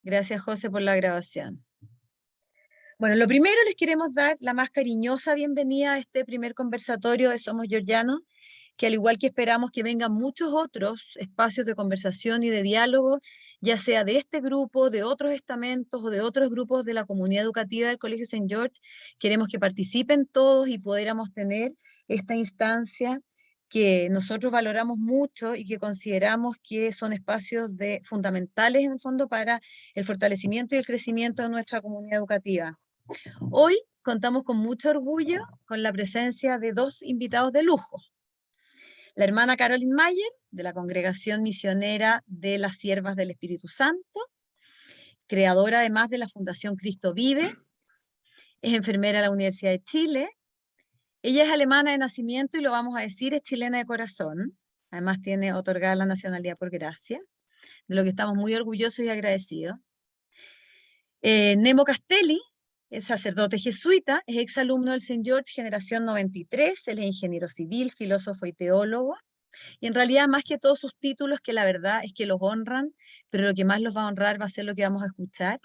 Gracias, José, por la grabación. Bueno, lo primero les queremos dar la más cariñosa bienvenida a este primer conversatorio de Somos Georgianos, que al igual que esperamos que vengan muchos otros espacios de conversación y de diálogo, ya sea de este grupo, de otros estamentos o de otros grupos de la comunidad educativa del Colegio St. George, queremos que participen todos y pudiéramos tener esta instancia que nosotros valoramos mucho y que consideramos que son espacios fundamentales en el fondo para el fortalecimiento y el crecimiento de nuestra comunidad educativa. Hoy contamos con mucho orgullo con la presencia de dos invitados de lujo. La hermana Caroline Mayer, de la Congregación Misionera de las Siervas del Espíritu Santo, creadora además de la Fundación Cristo Vive, es enfermera de la Universidad de Chile. Ella es alemana de nacimiento y lo vamos a decir, es chilena de corazón. Además tiene otorgada la nacionalidad por gracia, de lo que estamos muy orgullosos y agradecidos. Nemo Castelli, es sacerdote jesuita, es exalumno del St. George, generación 93, él es ingeniero civil, filósofo y teólogo, y en realidad más que todos sus títulos, que la verdad es que los honran, pero lo que más los va a honrar va a ser lo que vamos a escuchar.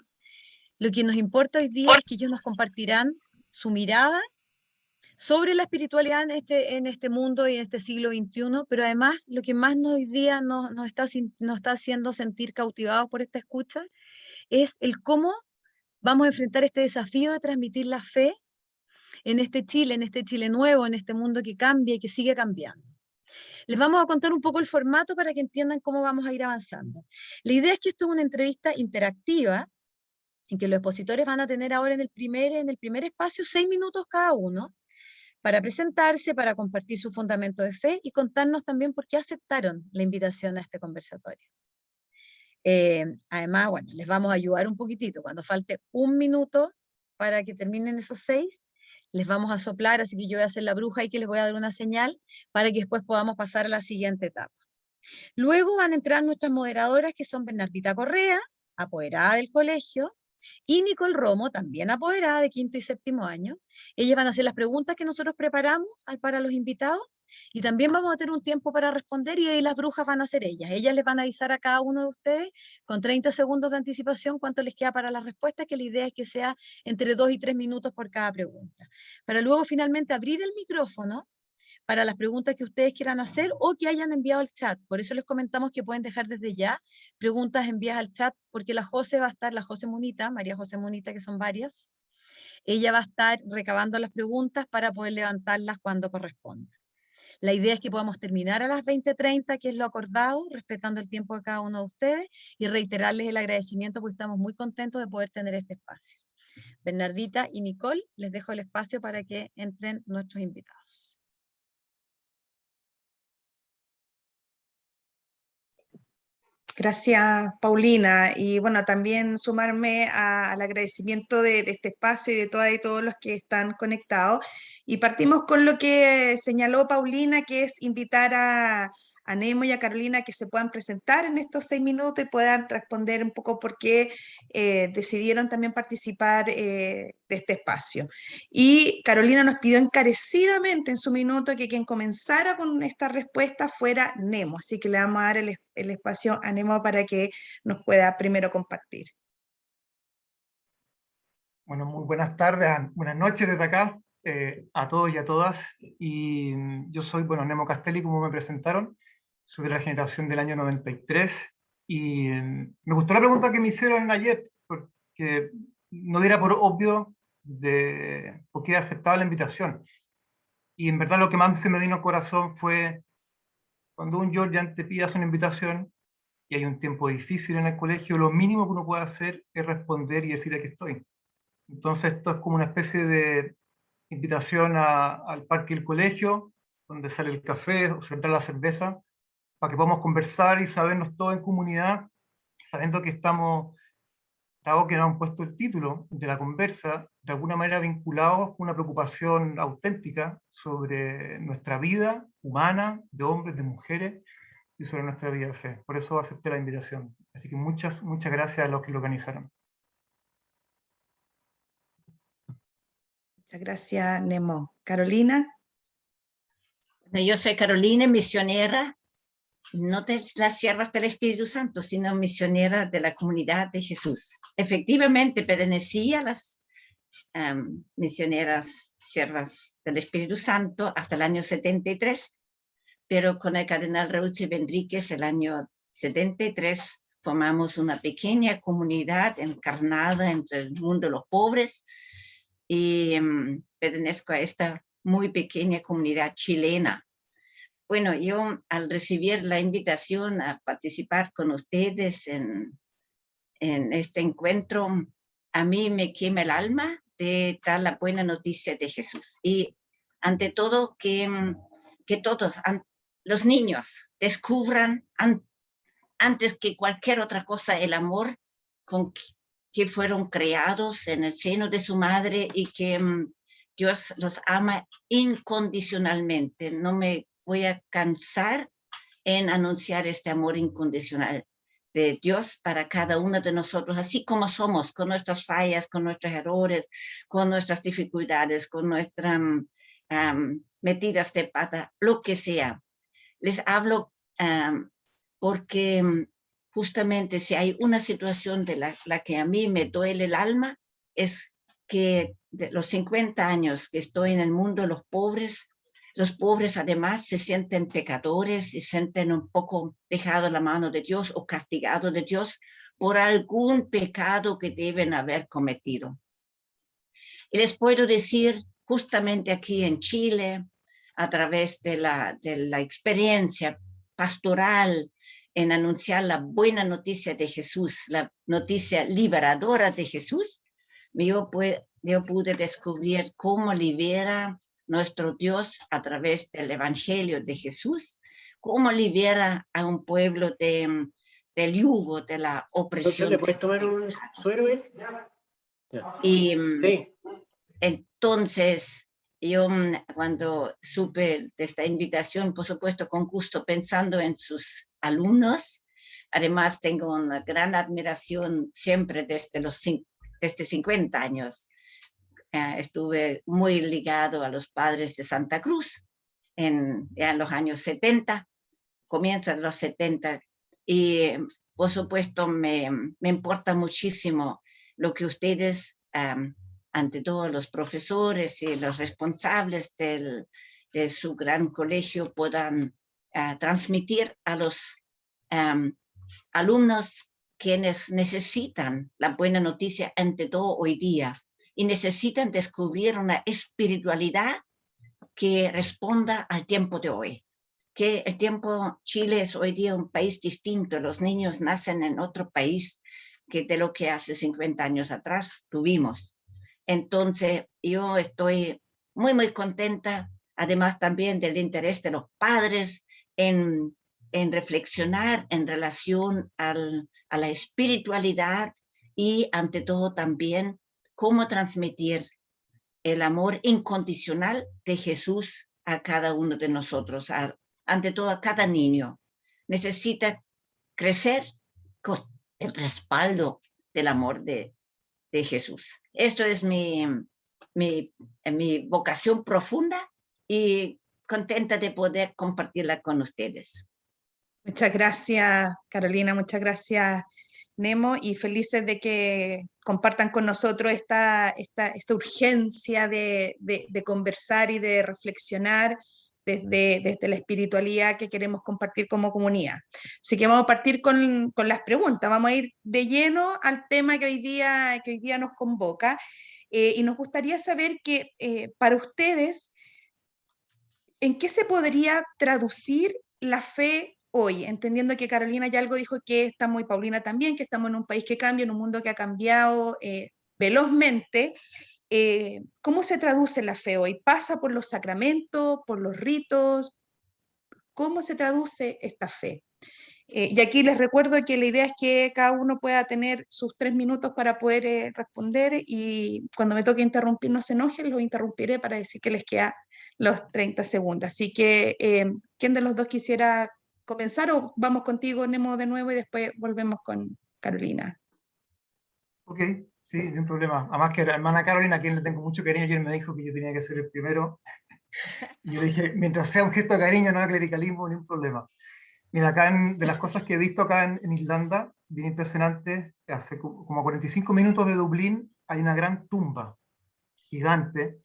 Lo que nos importa hoy día es que ellos nos compartirán su mirada sobre la espiritualidad en este mundo y en este siglo XXI, pero además lo que más hoy día nos está haciendo sentir cautivados por esta escucha es el cómo vamos a enfrentar este desafío de transmitir la fe en este Chile nuevo, en este mundo que cambia y que sigue cambiando. Les vamos a contar un poco el formato para que entiendan cómo vamos a ir avanzando. La idea es que esto es una entrevista interactiva, en que los expositores van a tener ahora en el primer espacio 6 minutos cada uno, para presentarse, para compartir su fundamento de fe y contarnos también por qué aceptaron la invitación a este conversatorio. Además, bueno, les vamos a ayudar un poquitito. Cuando falte 1 minuto para que terminen esos 6, les vamos a soplar, así que yo voy a hacer la bruja y que les voy a dar una señal para que después podamos pasar a la siguiente etapa. Luego van a entrar nuestras moderadoras, que son Bernardita Correa, apoderada del colegio, y Nicole Romo, también apoderada de 5º y 7º año. Ellas van a hacer las preguntas que nosotros preparamos para los invitados, y también vamos a tener un tiempo para responder, y ahí las brujas van a ser ellas. Ellas les van a avisar a cada uno de ustedes con 30 segundos de anticipación cuánto les queda para las respuestas, que la idea es que sea entre 2 y 3 minutos por cada pregunta. Para luego finalmente abrir el micrófono para las preguntas que ustedes quieran hacer o que hayan enviado al chat. Por eso les comentamos que pueden dejar desde ya preguntas enviadas al chat, porque la José va a estar, la José Munita, María José Munita, que son varias, ella va a estar recabando las preguntas para poder levantarlas cuando corresponda. La idea es que podamos terminar a las 20:30, que es lo acordado, respetando el tiempo de cada uno de ustedes, y reiterarles el agradecimiento porque estamos muy contentos de poder tener este espacio. Bernardita y Nicole, les dejo el espacio para que entren nuestros invitados. Gracias, Paulina. Y bueno, también sumarme al agradecimiento de este espacio y de todas y todos los que están conectados. Y partimos con lo que señaló Paulina, que es invitar a Nemo y a Carolina que se puedan presentar en estos 6 minutos y puedan responder un poco por qué decidieron también participar de este espacio. Y Carolina nos pidió encarecidamente en su minuto que quien comenzara con esta respuesta fuera Nemo, así que le vamos a dar el espacio a Nemo para que nos pueda primero compartir. Bueno, muy buenas tardes, buenas noches desde acá a todos y a todas. Y yo soy, bueno, Nemo Castelli, como me presentaron, soy de la generación del año 93. Y me gustó la pregunta que me hicieron ayer, porque no diera por obvio de por qué aceptaba la invitación. Y en verdad lo que más se me vino al corazón fue cuando un Georgian te pidas una invitación y hay un tiempo difícil en el colegio, lo mínimo que uno puede hacer es responder y decir aquí estoy. Entonces esto es como una especie de invitación al parque del colegio, donde sale el café o se entra la cerveza, para que podamos conversar y sabernos todos en comunidad, sabiendo que estamos, dado que nos han puesto el título de la conversa, de alguna manera vinculados con una preocupación auténtica sobre nuestra vida humana, de hombres, de mujeres, y sobre nuestra vida de fe. Por eso acepté la invitación. Así que muchas gracias a los que lo organizaron. Muchas gracias, Nemo. Carolina. Yo soy Carolina, misionera no de las siervas del Espíritu Santo, sino misioneras de la comunidad de Jesús. Efectivamente, pertenecía a las misioneras siervas del Espíritu Santo hasta el año 73, pero con el cardenal Raúl Silva Enríquez, el año 73, formamos una pequeña comunidad encarnada entre el mundo de los pobres, y pertenezco a esta muy pequeña comunidad chilena. Bueno, yo al recibir la invitación a participar con ustedes en este encuentro, a mí me quema el alma de dar la buena noticia de Jesús. Y ante todo, que todos, los niños, descubran antes que cualquier otra cosa el amor con que fueron creados en el seno de su madre, y que Dios los ama incondicionalmente. No me voy a cansar en anunciar este amor incondicional de Dios para cada uno de nosotros, así como somos, con nuestras fallas, con nuestros errores, con nuestras dificultades, con nuestras metidas de pata, lo que sea. Les hablo porque justamente si hay una situación de la que a mí me duele el alma, es que de los 50 años que estoy en el mundo de los pobres además se sienten pecadores y se sienten un poco dejados la mano de Dios o castigados de Dios por algún pecado que deben haber cometido. Y les puedo decir, justamente aquí en Chile, a través de la experiencia pastoral en anunciar la buena noticia de Jesús, la noticia liberadora de Jesús, yo pude descubrir cómo libera nuestro Dios a través del Evangelio de Jesús, cómo libera a un pueblo del yugo, de la opresión. ¿Le puedes tomar un suero? Y sí. Entonces, yo cuando supe de esta invitación, por supuesto, con gusto, pensando en sus alumnos, además tengo una gran admiración siempre desde 50 años. Estuve muy ligado a los padres de Santa Cruz ya en los años 70, comienzan los 70, y por supuesto me importa muchísimo lo que ustedes, ante todo los profesores y los responsables de su gran colegio, puedan transmitir a los alumnos, quienes necesitan la buena noticia ante todo hoy día, y necesitan descubrir una espiritualidad que responda al tiempo de hoy. Que el tiempo, Chile es hoy día un país distinto, los niños nacen en otro país que de lo que hace 50 años atrás tuvimos. Entonces, yo estoy muy, muy contenta, además también del interés de los padres en reflexionar en relación a la espiritualidad, y ante todo también cómo transmitir el amor incondicional de Jesús a cada uno de nosotros, ante todo a cada niño. Necesita crecer con el respaldo del amor de Jesús. Esto es mi vocación profunda, y contenta de poder compartirla con ustedes. Muchas gracias, Carolina, muchas gracias, Nemo, y felices de que compartan con nosotros esta urgencia de conversar y de reflexionar desde la espiritualidad que queremos compartir como comunidad. Así que vamos a partir con las preguntas, vamos a ir de lleno al tema que hoy día nos convoca, y nos gustaría saber que para ustedes, ¿en qué se podría traducir la fe hoy? Entendiendo que Carolina ya algo dijo, que estamos, y Paulina también, que estamos en un país que cambia, en un mundo que ha cambiado velozmente. ¿Cómo se traduce la fe hoy? ¿Pasa por los sacramentos, por los ritos? ¿Cómo se traduce esta fe? Y aquí les recuerdo que la idea es que cada uno pueda tener sus 3 minutos para poder responder, y cuando me toque interrumpir, no se enojen, los interrumpiré para decir que les queda los 30 segundos. Así que, ¿quién de los dos quisiera comenzar? O vamos contigo, Nemo, de nuevo, y después volvemos con Carolina. Ok, sí, no hay problema. Además que la hermana Carolina, a quien le tengo mucho cariño, ayer me dijo que yo tenía que ser el primero. Y yo dije, mientras sea un gesto de cariño, no de clericalismo, ni un problema. Mira, de las cosas que he visto acá en Irlanda, bien impresionante, hace como a 45 minutos de Dublín hay una gran tumba gigante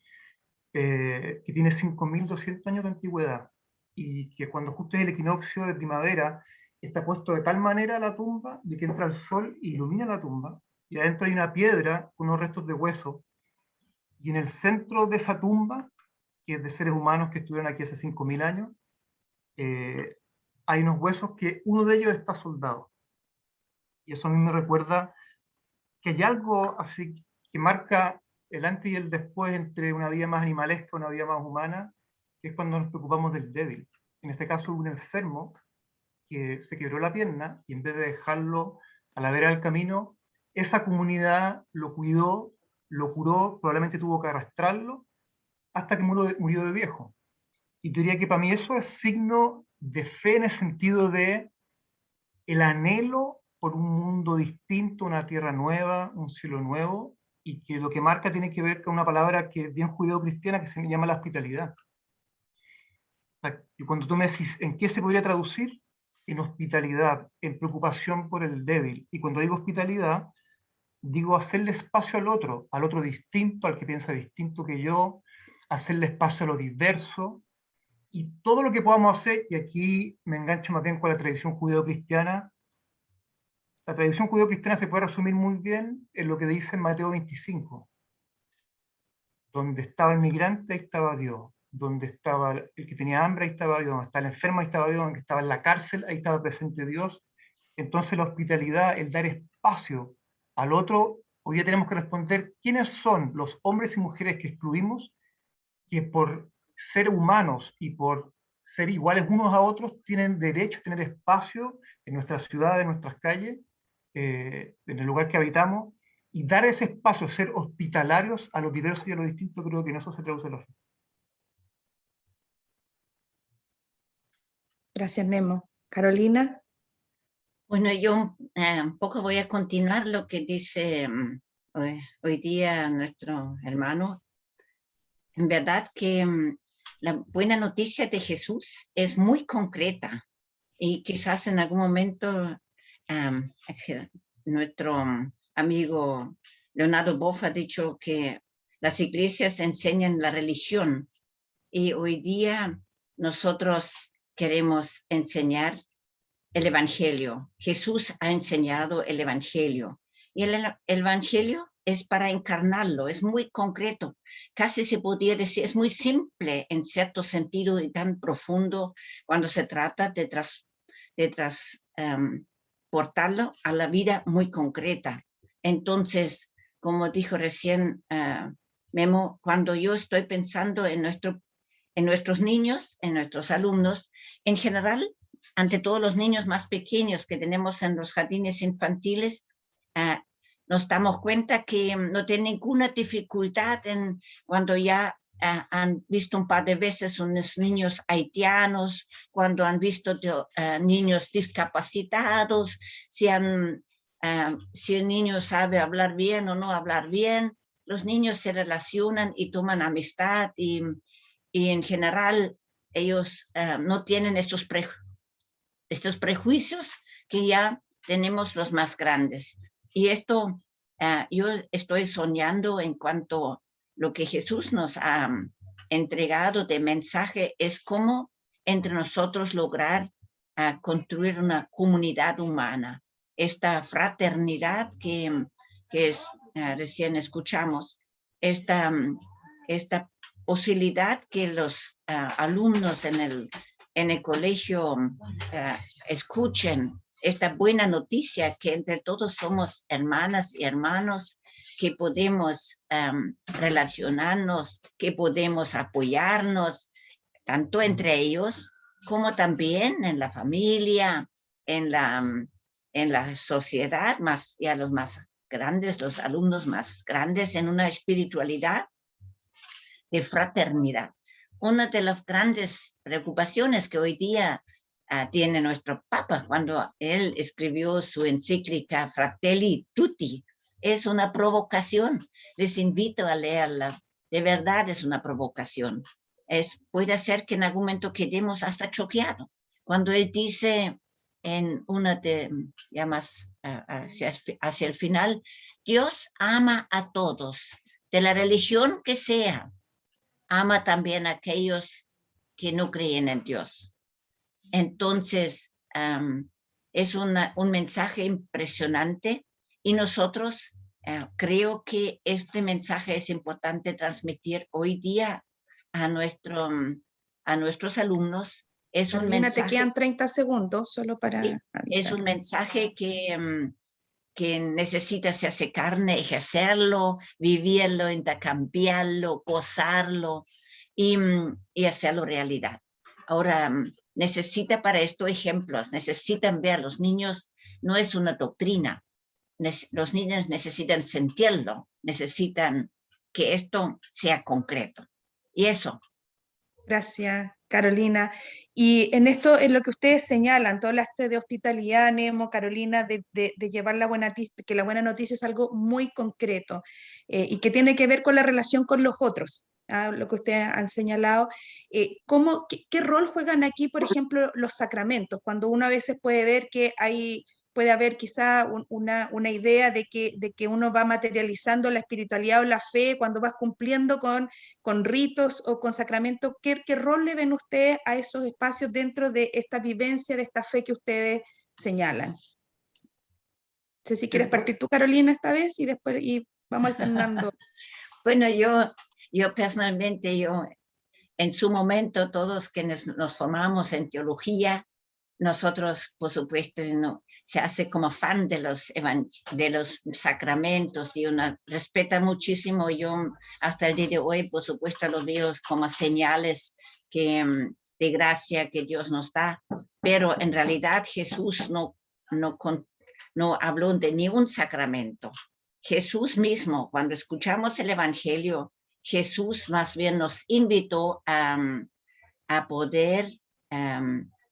que tiene 5.200 años de antigüedad y que cuando justo es el equinoccio de primavera está puesto de tal manera la tumba de que entra el sol y ilumina la tumba y adentro hay una piedra con unos restos de hueso y en el centro de esa tumba, que es de seres humanos que estuvieron aquí hace 5.000 años, hay unos huesos que uno de ellos está soldado. Y eso a mí me recuerda que hay algo así que marca el antes y el después entre una vida más animalesca y una vida más humana, que es cuando nos preocupamos del débil. En este caso, un enfermo que se quebró la pierna y en vez de dejarlo a la vera del camino, esa comunidad lo cuidó, lo curó, probablemente tuvo que arrastrarlo hasta que murió de viejo. Y diría que para mí eso es signo de fe en el sentido de el anhelo por un mundo distinto, una tierra nueva, un cielo nuevo, y que lo que marca tiene que ver con una palabra que es bien judeo-cristiana que se llama la hospitalidad. Y cuando tú me decís, ¿en qué se podría traducir? En hospitalidad, en preocupación por el débil. Y cuando digo hospitalidad, digo hacerle espacio al otro distinto, al que piensa distinto que yo, hacerle espacio a lo diverso, y todo lo que podamos hacer, y aquí me engancho más bien con la tradición judeo-cristiana. La tradición judeo-cristiana se puede resumir muy bien en lo que dice en Mateo 25. Donde estaba el migrante, ahí estaba Dios. Donde estaba el que tenía hambre, ahí estaba Dios. Donde estaba el enfermo, ahí estaba Dios. Donde estaba en la cárcel, ahí estaba presente Dios. Entonces la hospitalidad, el dar espacio al otro, hoy día tenemos que responder quiénes son los hombres y mujeres que excluimos, que por ser humanos y por ser iguales unos a otros, tienen derecho a tener espacio en nuestra ciudad, en nuestras calles, en el lugar que habitamos, y dar ese espacio, ser hospitalarios a lo diverso y a lo distinto, creo que en eso se traduce la fe. Gracias, Nemo. Carolina. Bueno, yo un poco voy a continuar lo que dice hoy día nuestro hermano. En verdad que la buena noticia de Jesús es muy concreta y quizás en algún momento nuestro amigo Leonardo Boff ha dicho que las iglesias enseñan la religión y hoy día nosotros queremos enseñar el evangelio. Jesús ha enseñado el evangelio y el evangelio es para encarnarlo, es muy concreto, casi se podría decir, es muy simple en cierto sentido y tan profundo cuando se trata de transportarlo a la vida muy concreta. Entonces, como dijo recién Memo, cuando yo estoy pensando en nuestros niños, en nuestros alumnos, en general, ante todos los niños más pequeños que tenemos en los jardines infantiles, nos damos cuenta que no tienen ninguna dificultad cuando ya han visto un par de veces unos niños haitianos, cuando han visto niños discapacitados, si el niño sabe hablar bien o no hablar bien. Los niños se relacionan y toman amistad y en general ellos no tienen estos prejuicios que ya tenemos los más grandes. Y esto yo estoy soñando en cuanto a lo que Jesús nos ha entregado de mensaje, es cómo entre nosotros lograr construir una comunidad humana. Esta fraternidad que recién escuchamos, esta posibilidad que los alumnos en el colegio escuchen esta buena noticia que entre todos somos hermanas y hermanos, que podemos relacionarnos, que podemos apoyarnos, tanto entre ellos como también en la familia, en la sociedad, más y a los más grandes, los alumnos más grandes, en una espiritualidad de fraternidad. Una de las grandes preocupaciones que hoy día tiene nuestro Papa cuando él escribió su encíclica Fratelli Tutti es una provocación. Les invito a leerla. De verdad es una provocación. Puede ser que en algún momento quedemos hasta choqueados cuando él dice en una de, ya más hacia el final, Dios ama a todos, de la religión que sea, ama también a aquellos que no creen en Dios. Entonces, es un mensaje impresionante y nosotros creo que este mensaje es importante transmitir hoy día a nuestros alumnos. Es un Carolina, mensaje, te quedan 30 segundos solo para es avisar. un mensaje que necesita hacerse carne, ejercerlo, vivirlo, intercambiarlo, gozarlo y hacerlo realidad. Ahora, necesita para esto ejemplos, necesitan ver, los niños no es una doctrina, los niños necesitan sentirlo, necesitan que esto sea concreto. Y eso. Gracias, Carolina. Y en esto, en lo que ustedes señalan, todo hablaste de hospitalidad, Nemo, Carolina, de llevar la buena noticia, que la buena noticia es algo muy concreto y que tiene que ver con la relación con los otros, lo que ustedes han señalado. ¿Qué rol juegan aquí, por ejemplo, los sacramentos? Cuando uno a veces puede ver que puede haber quizá una idea de que uno va materializando la espiritualidad o la fe cuando vas cumpliendo con ritos o con sacramentos. ¿Qué rol le ven ustedes a esos espacios dentro de esta vivencia, de esta fe que ustedes señalan? No sé si quieres partir tú, Carolina, esta vez y después vamos alternando. Bueno, yo personalmente, en su momento, todos quienes nos formamos en teología, nosotros, por supuesto, se hace como fan de los sacramentos y uno respeta muchísimo. Yo hasta el día de hoy, por supuesto, los veo como señales de gracia que Dios nos da, pero en realidad Jesús no habló de ningún sacramento. Jesús mismo, cuando escuchamos el Evangelio, Jesús más bien nos invitó a poder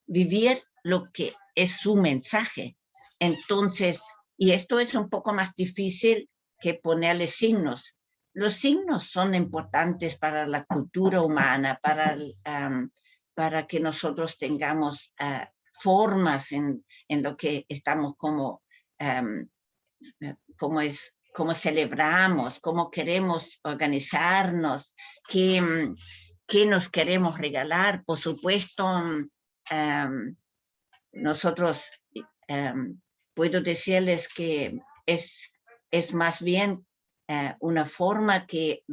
vivir lo que es su mensaje. Entonces, y esto es un poco más difícil que ponerle signos. Los signos son importantes para la cultura humana, para que nosotros tengamos formas en lo que estamos como celebramos, cómo queremos organizarnos, qué nos queremos regalar. Por supuesto, nosotros puedo decirles que es más bien una forma que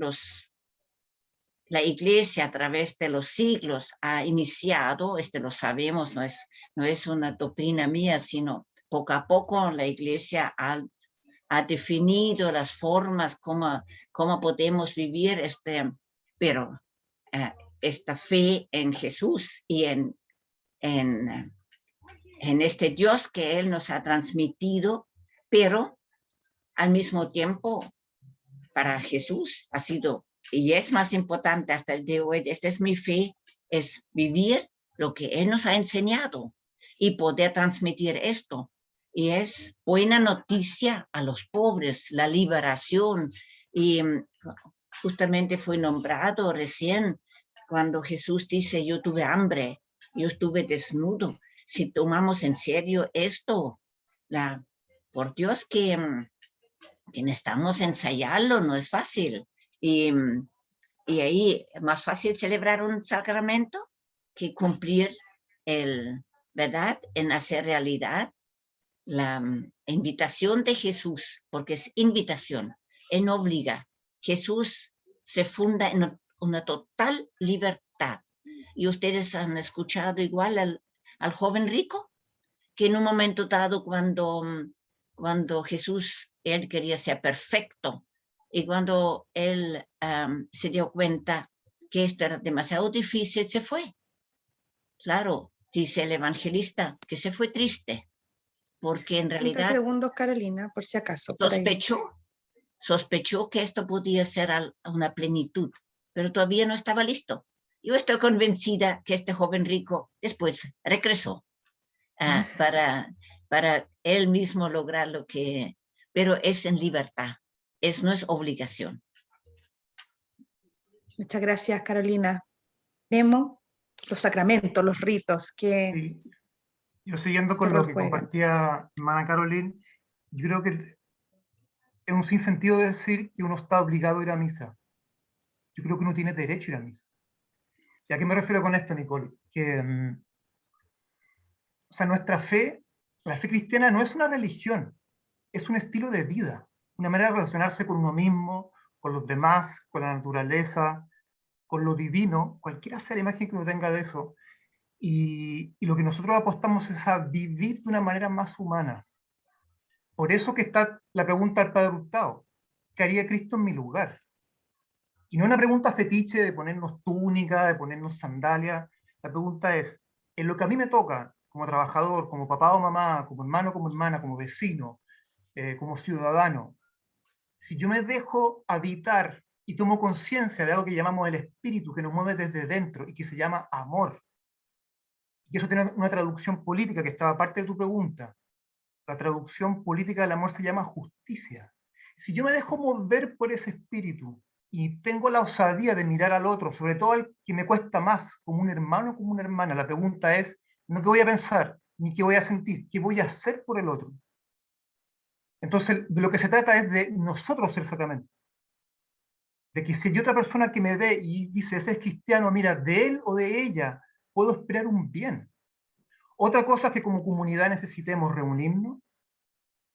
la Iglesia a través de los siglos ha iniciado. Lo sabemos, no es una doctrina mía, sino poco a poco la Iglesia ha definido las formas cómo podemos vivir pero esta fe en Jesús y en este Dios que Él nos ha transmitido, pero al mismo tiempo para Jesús ha sido, y es más importante hasta el día de hoy, esta es mi fe, es vivir lo que Él nos ha enseñado y poder transmitir esto. Y es buena noticia a los pobres, la liberación. Y justamente fue nombrado recién cuando Jesús dice, yo tuve hambre, yo estuve desnudo. Si tomamos en serio esto, por Dios que necesitamos ensayarlo, no es fácil. Y ahí es más fácil celebrar un sacramento que cumplir ¿verdad? En hacer realidad la invitación de Jesús, porque es invitación, Él no obliga. Jesús se funda en una total libertad. Y ustedes han escuchado igual al joven rico, que en un momento dado cuando Jesús, Él quería ser perfecto, y cuando Él se dio cuenta que esto era demasiado difícil, se fue. Claro, dice el evangelista que se fue triste, porque en realidad 30 segundos, Carolina, por si acaso. sospechó que esto podía ser una plenitud, pero todavía no estaba listo. Yo estoy convencida que este joven rico después regresó para él mismo lograr lo que, pero es en libertad, no es obligación. Muchas gracias, Carolina. Nemo, los sacramentos, los ritos, que... Sí. Yo siguiendo ¿Qué con lo rol que juegan? compartía hermana Caroline, yo creo que es un sinsentido decir que uno está obligado a ir a misa. Yo creo que uno tiene derecho a ir a misa. ¿Y a qué me refiero con esto, Nicole? Que, o sea, nuestra fe, la fe cristiana no es una religión, es un estilo de vida, una manera de relacionarse con uno mismo, con los demás, con la naturaleza, con lo divino, cualquiera sea la imagen que uno tenga de eso. Y lo que nosotros apostamos es a vivir de una manera más humana. Por eso que está la pregunta al Padre Hurtado: ¿qué haría Cristo en mi lugar? Y no una pregunta fetiche de ponernos túnica, de ponernos sandalias. La pregunta es, en lo que a mí me toca, como trabajador, como papá o mamá, como hermano, como hermana, como vecino, como ciudadano, si yo me dejo habitar y tomo conciencia de algo que llamamos el espíritu, que nos mueve desde dentro y que se llama amor, y eso tiene una traducción política que estaba parte de tu pregunta. La traducción política del amor se llama justicia. Si yo me dejo mover por ese espíritu y tengo la osadía de mirar al otro, sobre todo al que me cuesta más, como un hermano o como una hermana, la pregunta es no qué voy a pensar, ni qué voy a sentir, qué voy a hacer por el otro. Entonces, de lo que se trata es de nosotros ser sacramento. De que si hay otra persona que me ve y dice, ese es cristiano, mira, de él o de ella puedo esperar un bien. Otra cosa es que como comunidad necesitemos reunirnos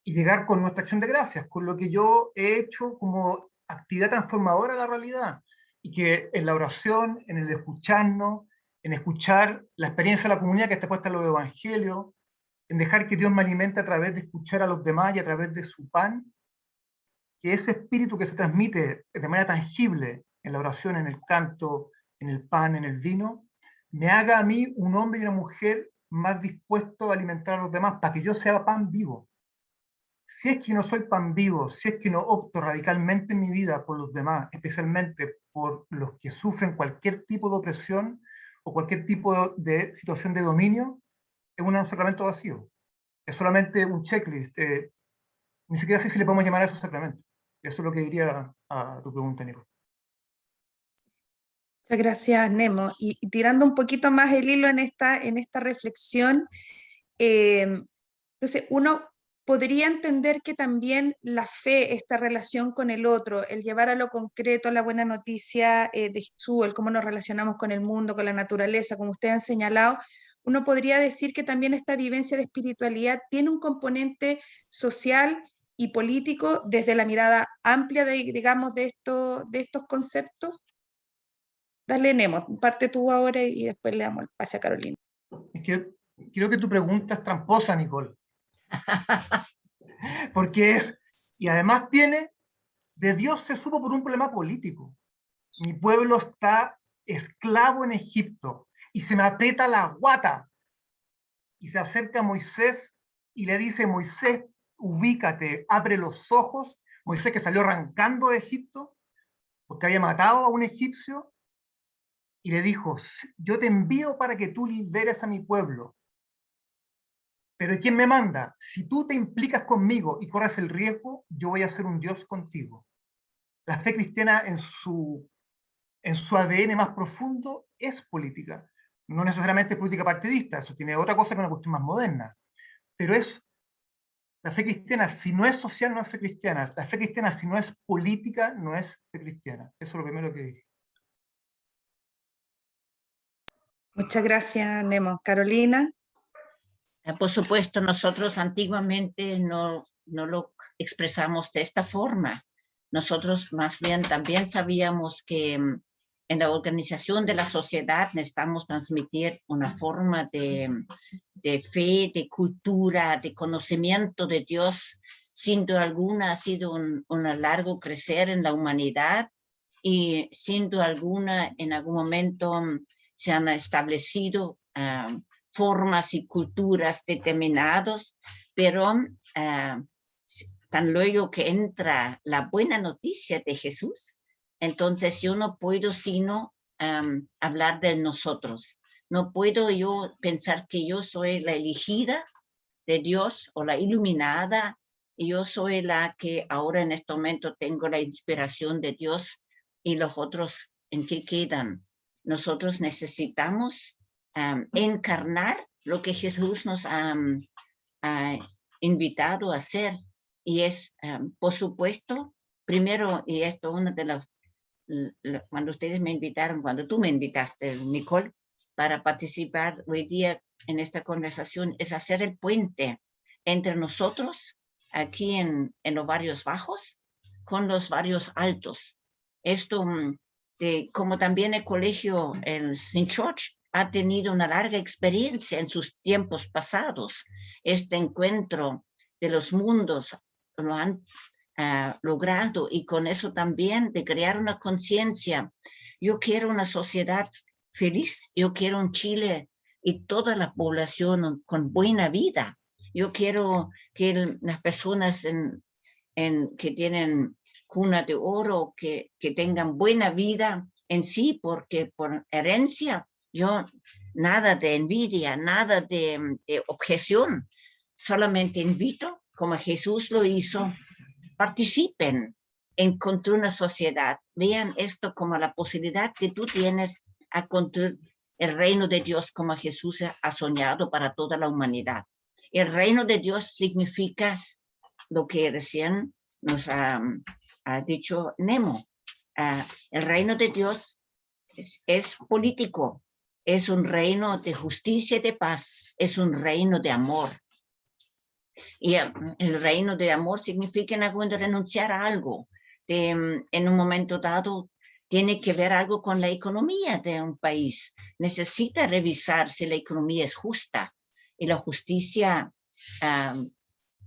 y llegar con nuestra acción de gracias, con lo que yo he hecho como actividad transformadora de la realidad. Y que en la oración, en el escucharnos, en escuchar la experiencia de la comunidad que está puesta en los evangelios, en dejar que Dios me alimente a través de escuchar a los demás y a través de su pan, que ese espíritu que se transmite de manera tangible en la oración, en el canto, en el pan, en el vino, me haga a mí un hombre y una mujer más dispuesto a alimentar a los demás para que yo sea pan vivo. Si es que no soy pan vivo, si es que no opto radicalmente en mi vida por los demás, especialmente por los que sufren cualquier tipo de opresión o cualquier tipo de situación de dominio, es un sacramento vacío. Es solamente un checklist. Ni siquiera sé si le podemos llamar a eso sacramento. Eso es lo que diría a tu pregunta, Nico. Muchas gracias, Nemo. Y tirando un poquito más el hilo en esta reflexión, entonces uno podría entender que también la fe, esta relación con el otro, el llevar a lo concreto la buena noticia de Jesús, el cómo nos relacionamos con el mundo, con la naturaleza, como ustedes han señalado, uno podría decir que también esta vivencia de espiritualidad tiene un componente social y político desde la mirada amplia digamos, de estos conceptos. Dale, Nemo, parte tú ahora y después le damos el pase a Carolina. Es que creo que tu pregunta es tramposa, Nicole. Porque y además tiene, de Dios se supo por un problema político. Mi pueblo está esclavo en Egipto y se me aprieta la guata. Y se acerca a Moisés y le dice, Moisés, ubícate, abre los ojos. Moisés, que salió arrancando de Egipto porque había matado a un egipcio, y le dijo, yo te envío para que tú liberes a mi pueblo. Pero ¿quién me manda? Si tú te implicas conmigo y corres el riesgo, yo voy a ser un Dios contigo. La fe cristiana en su ADN más profundo es política. No necesariamente es política partidista, eso tiene otra cosa que una cuestión más moderna. Pero es la fe cristiana, si no es social, no es fe cristiana. La fe cristiana, si no es política, no es fe cristiana. Eso es lo primero que dije. Muchas gracias, Nemo. Carolina. Por supuesto, nosotros antiguamente no lo expresamos de esta forma. Nosotros más bien también sabíamos que en la organización de la sociedad necesitamos transmitir una forma de fe, de cultura, de conocimiento de Dios. Sin duda alguna ha sido un largo crecer en la humanidad y sin duda alguna en algún momento se han establecido formas y culturas determinadas, pero tan luego que entra la buena noticia de Jesús, entonces yo no puedo sino hablar de nosotros. No puedo yo pensar que yo soy la elegida de Dios o la iluminada, y yo soy la que ahora en este momento tengo la inspiración de Dios, y los otros en qué quedan. Nosotros necesitamos encarnar lo que Jesús nos ha invitado a hacer. Y es, por supuesto, primero, y esto una de las, cuando ustedes me invitaron, cuando tú me invitaste, Nicole, para participar hoy día en esta conversación, es hacer el puente entre nosotros, aquí en los barrios bajos, con los barrios altos. Esto, como también el colegio, el St. George, ha tenido una larga experiencia en sus tiempos pasados. Este encuentro de los mundos lo han logrado, y con eso también de crear una conciencia. Yo quiero una sociedad feliz, yo quiero un Chile y toda la población con buena vida. Yo quiero que las personas que tienen cuna de oro, que tengan buena vida en sí, porque por herencia, yo nada de envidia, nada de objeción, solamente invito, como Jesús lo hizo, participen en construir una sociedad, vean esto como la posibilidad que tú tienes a construir el reino de Dios como Jesús ha soñado para toda la humanidad. El reino de Dios significa lo que recién nos ha dicho Nemo. El reino de Dios es político, es un reino de justicia y de paz, es un reino de amor. Y el reino de amor significa en algún momento renunciar a algo. En un momento dado tiene que ver algo con la economía de un país. Necesita revisar si la economía es justa. Y la justicia,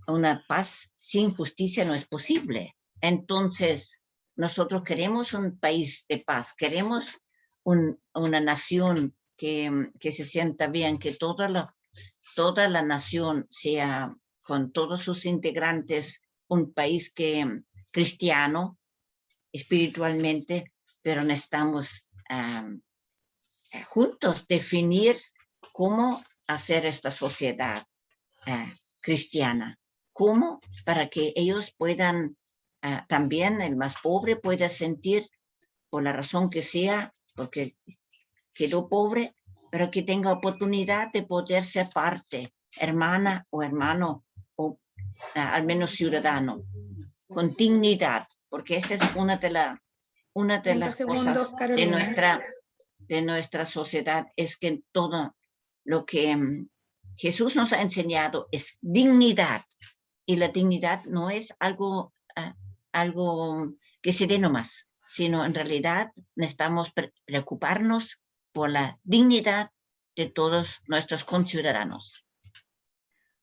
una paz sin justicia no es posible. Entonces, nosotros queremos un país de paz, queremos una nación que se sienta bien, que toda la nación sea, con todos sus integrantes, un país cristiano, espiritualmente, pero necesitamos juntos definir cómo hacer esta sociedad cristiana. ¿Cómo? Para que ellos puedan, también el más pobre pueda sentir, por la razón que sea, porque quedó pobre, pero que tenga oportunidad de poder ser parte, hermana o hermano, o al menos ciudadano, con dignidad, porque esta es una de las cosas de nuestra sociedad, es que todo lo que Jesús nos ha enseñado es dignidad, y la dignidad no es algo que se dé nomás, sino en realidad necesitamos preocuparnos por la dignidad de todos nuestros conciudadanos.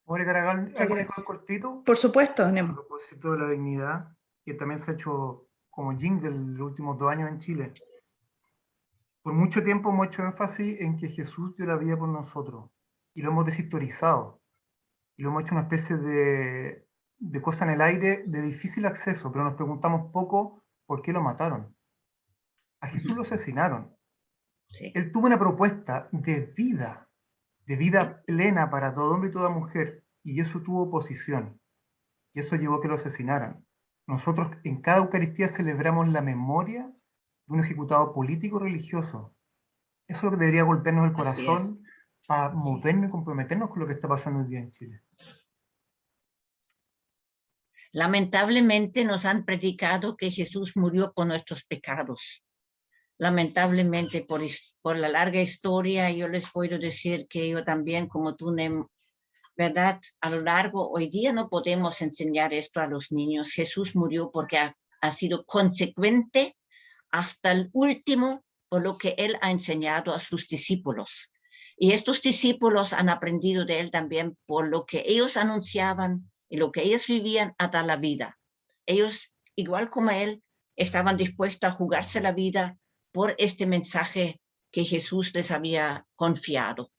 ¿Puedo agregar algo cortito? Por supuesto, A Nemo. propósito de la dignidad, que también se ha hecho como jingle los últimos 2 años en Chile. Por mucho tiempo hemos hecho énfasis en que Jesús dio la vida por nosotros, y lo hemos deshistorizado, y lo hemos hecho una especie de cosa en el aire de difícil acceso, pero nos preguntamos poco por qué lo mataron. A Jesús lo asesinaron. Sí. Él tuvo una propuesta de vida plena para todo hombre y toda mujer, y eso tuvo oposición, y eso llevó a que lo asesinaran. Nosotros en cada Eucaristía celebramos la memoria de un ejecutado político religioso. Eso es lo que debería golpearnos el corazón para movernos y comprometernos con lo que está pasando hoy día en Chile. Lamentablemente nos han predicado que Jesús murió por nuestros pecados. Lamentablemente, por la larga historia, yo les puedo decir que yo también, como tú, ¿verdad? A lo largo, hoy día no podemos enseñar esto a los niños. Jesús murió porque ha sido consecuente hasta el último por lo que él ha enseñado a sus discípulos. Y estos discípulos han aprendido de él también por lo que ellos anunciaban y lo que ellos vivían hasta la vida. Ellos, igual como él, estaban dispuestos a jugarse la vida por este mensaje que Jesús les había confiado.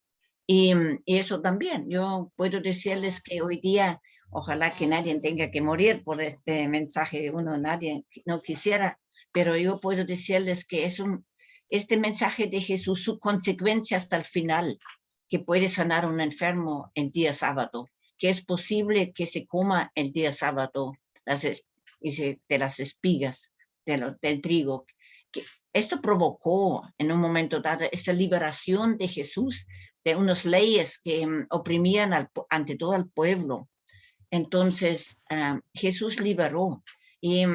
Y eso también, yo puedo decirles que hoy día, ojalá que nadie tenga que morir por este mensaje, nadie no quisiera, pero yo puedo decirles que este mensaje de Jesús, su consecuencia hasta el final, que puede sanar a un enfermo el día sábado, que es posible que se coma el día sábado de las espigas, del trigo. Que esto provocó en un momento dado esta liberación de Jesús de unas leyes que oprimían ante todo al pueblo. Entonces, Jesús liberó. Y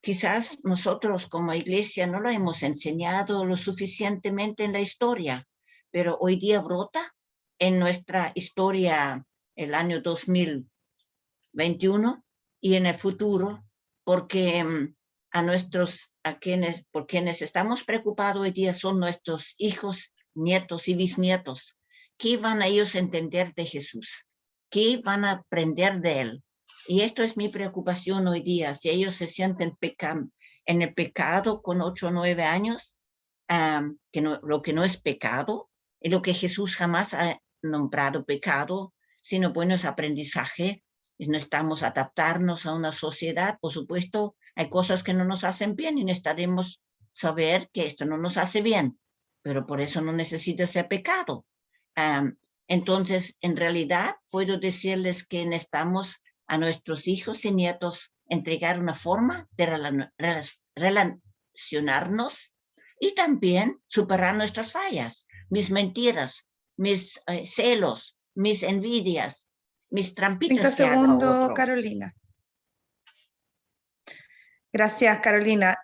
quizás nosotros como iglesia no lo hemos enseñado lo suficientemente en la historia, pero hoy día brota en nuestra historia el año 2021 y en el futuro, porque por quienes estamos preocupados hoy día son nuestros hijos, nietos y bisnietos. ¿Qué van a ellos a entender de Jesús? ¿Qué van a aprender de él? Y esto es mi preocupación hoy día. Si ellos se sienten en el pecado con 8 o 9 años, lo que no es pecado, y lo que Jesús jamás ha nombrado pecado, sino bueno, es aprendizaje. Necesitamos adaptarnos a una sociedad. Por supuesto, hay cosas que no nos hacen bien y necesitaremos saber que esto no nos hace bien, pero por eso no necesita ser pecado. Entonces, en realidad, puedo decirles que necesitamos a nuestros hijos y nietos entregar una forma de relacionarnos y también superar nuestras fallas, mis mentiras, mis celos, mis envidias, mis 30 trampitas que hago a segundos, otro. Carolina. Gracias, Carolina.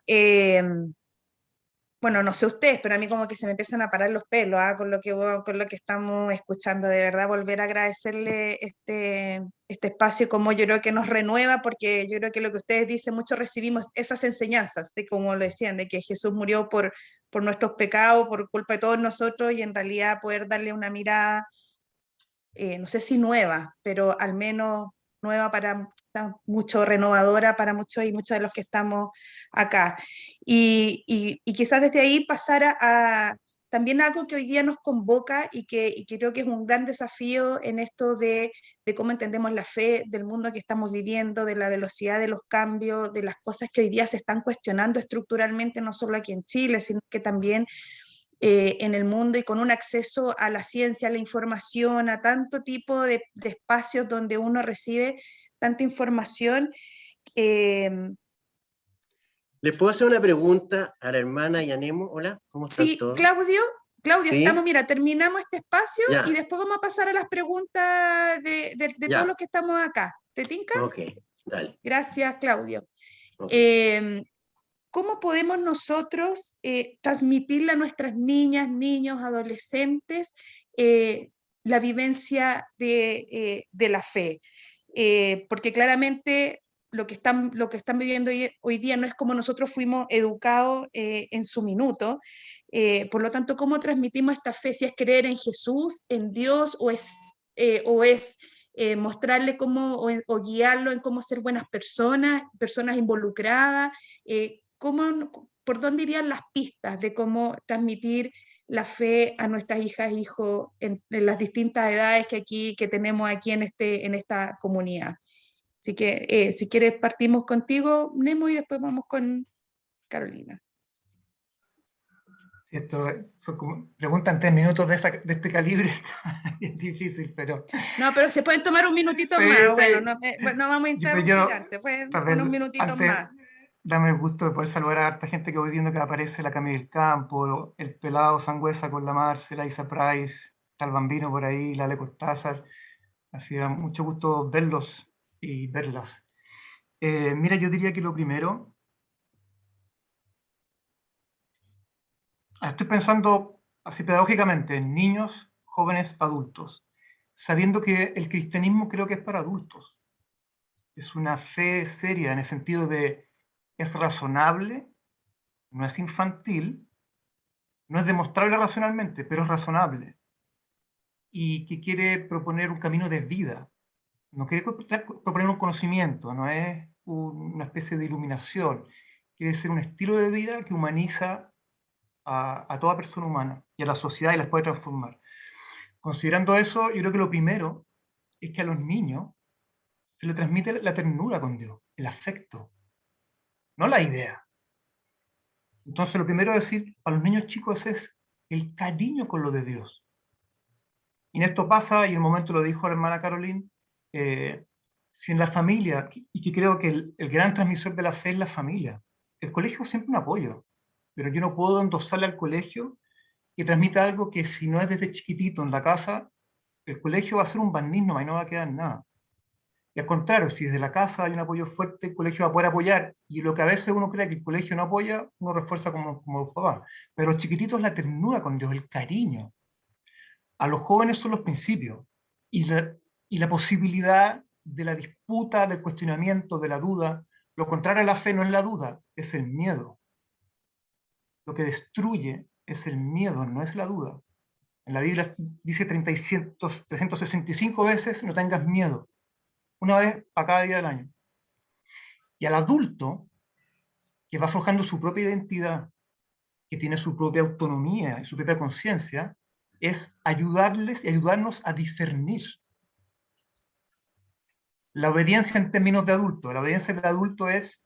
Bueno, no sé ustedes, pero a mí como que se me empiezan a parar los pelos, con lo que estamos escuchando. De verdad, volver a agradecerle este espacio, como yo creo que nos renueva, porque yo creo que lo que ustedes dicen, mucho recibimos esas enseñanzas, de como lo decían, de que Jesús murió por nuestros pecados, por culpa de todos nosotros, y en realidad poder darle una mirada, no sé si nueva, pero al menos nueva para mucho, renovadora para muchos y muchos de los que estamos acá. Y quizás desde ahí pasar a también algo que hoy día nos convoca y que creo que es un gran desafío en esto de cómo entendemos la fe, del mundo que estamos viviendo, de la velocidad de los cambios, de las cosas que hoy día se están cuestionando estructuralmente, no solo aquí en Chile, sino que también en el mundo, y con un acceso a la ciencia, a la información, a tanto tipo de espacios donde uno recibe tanta información. ¿Les puedo hacer una pregunta a la hermana y a Nemo? Hola, ¿cómo están Sí, todos? Claudio, ¿Sí? estamos, mira, terminamos este espacio Ya. y después vamos a pasar a las preguntas de Ya. todos los que estamos acá. ¿Te tinca? Ok, dale. Gracias, Claudio. Okay. ¿Cómo podemos nosotros transmitirle a nuestras niñas, niños, adolescentes la vivencia de la fe? Porque claramente lo que están viviendo hoy día no es como nosotros fuimos educados en su minuto. Por lo tanto, ¿cómo transmitimos esta fe? Si es creer en Jesús, en Dios, o es mostrarle cómo, o guiarlo en cómo ser buenas personas involucradas. ¿Por dónde irían las pistas de cómo transmitir la fe a nuestras hijas e hijos en las distintas edades que tenemos aquí en esta comunidad? Así que si quieres partimos contigo, Nemo, y después vamos con Carolina. Esto son como preguntas en 3 minutos de este calibre, es difícil, pero... No, pero se pueden tomar un minutito Sí, más, sí. no vamos a interrumpir antes, unos minutitos antes, más. Dame el gusto de poder saludar a harta gente que voy viendo que aparece, la Cami del Campo, el Pelado Sangüesa con la Marce, la Isa Price, está el Bambino por ahí, la Ale Cortázar. Así da mucho gusto verlos y verlas. Mira, yo diría que lo primero, estoy pensando así pedagógicamente en niños, jóvenes, adultos, sabiendo que el cristianismo creo que es para adultos. Es una fe seria en el sentido de es razonable, no es infantil, no es demostrable racionalmente, pero es razonable. Y que quiere proponer un camino de vida. No quiere proponer un conocimiento, no es una especie de iluminación. Quiere ser un estilo de vida que humaniza a toda persona humana y a la sociedad y las puede transformar. Considerando eso, yo creo que lo primero es que a los niños se le transmite la ternura con Dios, el afecto, no la idea. Entonces lo primero es decir, a los niños chicos es el cariño con lo de Dios. Y en esto pasa, y en un momento lo dijo la hermana Caroline, si en la familia, y que creo que el gran transmisor de la fe es la familia, el colegio es siempre un apoyo, pero yo no puedo endosarle al colegio que transmita algo que si no es desde chiquitito en la casa, el colegio va a ser un barniz nomás y no va a quedar nada. Y al contrario, si desde la casa hay un apoyo fuerte, el colegio va a poder apoyar. Y lo que a veces uno cree que el colegio no apoya, uno refuerza como los papás. Pero los chiquititos, la ternura con Dios, el cariño. A los jóvenes son los principios. Y la posibilidad de la disputa, del cuestionamiento, de la duda. Lo contrario a la fe no es la duda, es el miedo. Lo que destruye es el miedo, no es la duda. En la Biblia dice 365 veces, no tengas miedo. Una vez a cada día del año. Y al adulto, que va forjando su propia identidad, que tiene su propia autonomía y su propia conciencia, es ayudarles y ayudarnos a discernir. La obediencia en términos de adulto. La obediencia del adulto es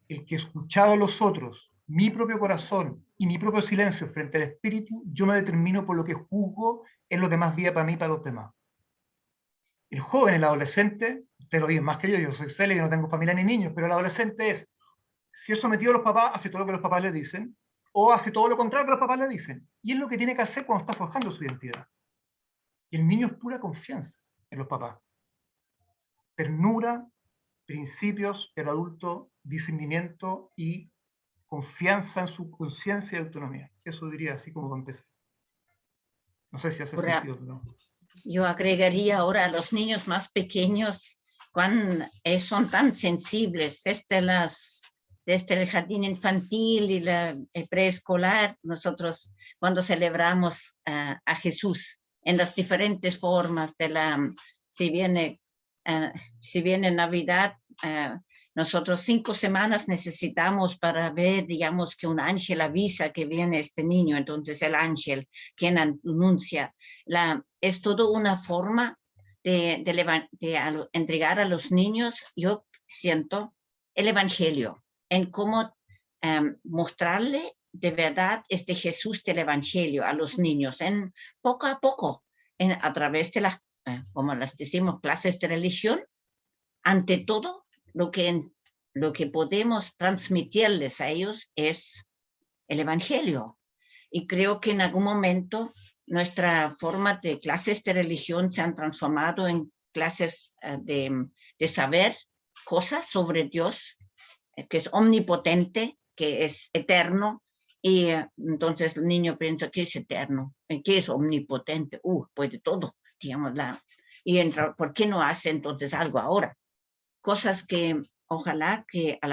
el que, escuchado a los otros, mi propio corazón y mi propio silencio frente al espíritu, yo me determino por lo que juzgo es lo que más vida para mí y para los demás. El joven, el adolescente, usted lo oye más que yo soy cele y no tengo familia ni niños, pero el adolescente es, si es sometido a los papás, hace todo lo que los papás le dicen, o hace todo lo contrario que los papás le dicen. Y es lo que tiene que hacer cuando está forjando su identidad. Y el niño es pura confianza en los papás. Ternura, principios, el adulto, discernimiento y confianza en su conciencia y autonomía. Eso diría así como para empezar. No sé si hace sentido, ¿no? Yo agregaría ahora a los niños más pequeños, son tan sensibles, desde el jardín infantil y el preescolar, nosotros cuando celebramos a Jesús en las diferentes formas si viene Navidad, nosotros 5 semanas necesitamos para ver, digamos, que un ángel avisa que viene este niño, entonces el ángel quien anuncia. Es todo una forma de entregar a los niños, yo siento, el evangelio, en cómo mostrarle de verdad este Jesús del evangelio a los niños, en poco a poco, a través de las, como las decimos, clases de religión. Ante todo, lo que podemos transmitirles a ellos es el evangelio. Y creo que en algún momento nuestra forma de clases de religión se han transformado en clases de saber cosas sobre Dios, que es omnipotente, que es eterno, y entonces el niño piensa que es eterno, que es omnipotente, puede todo, digamos, ¿por qué no hace entonces algo ahora? Cosas que ojalá que a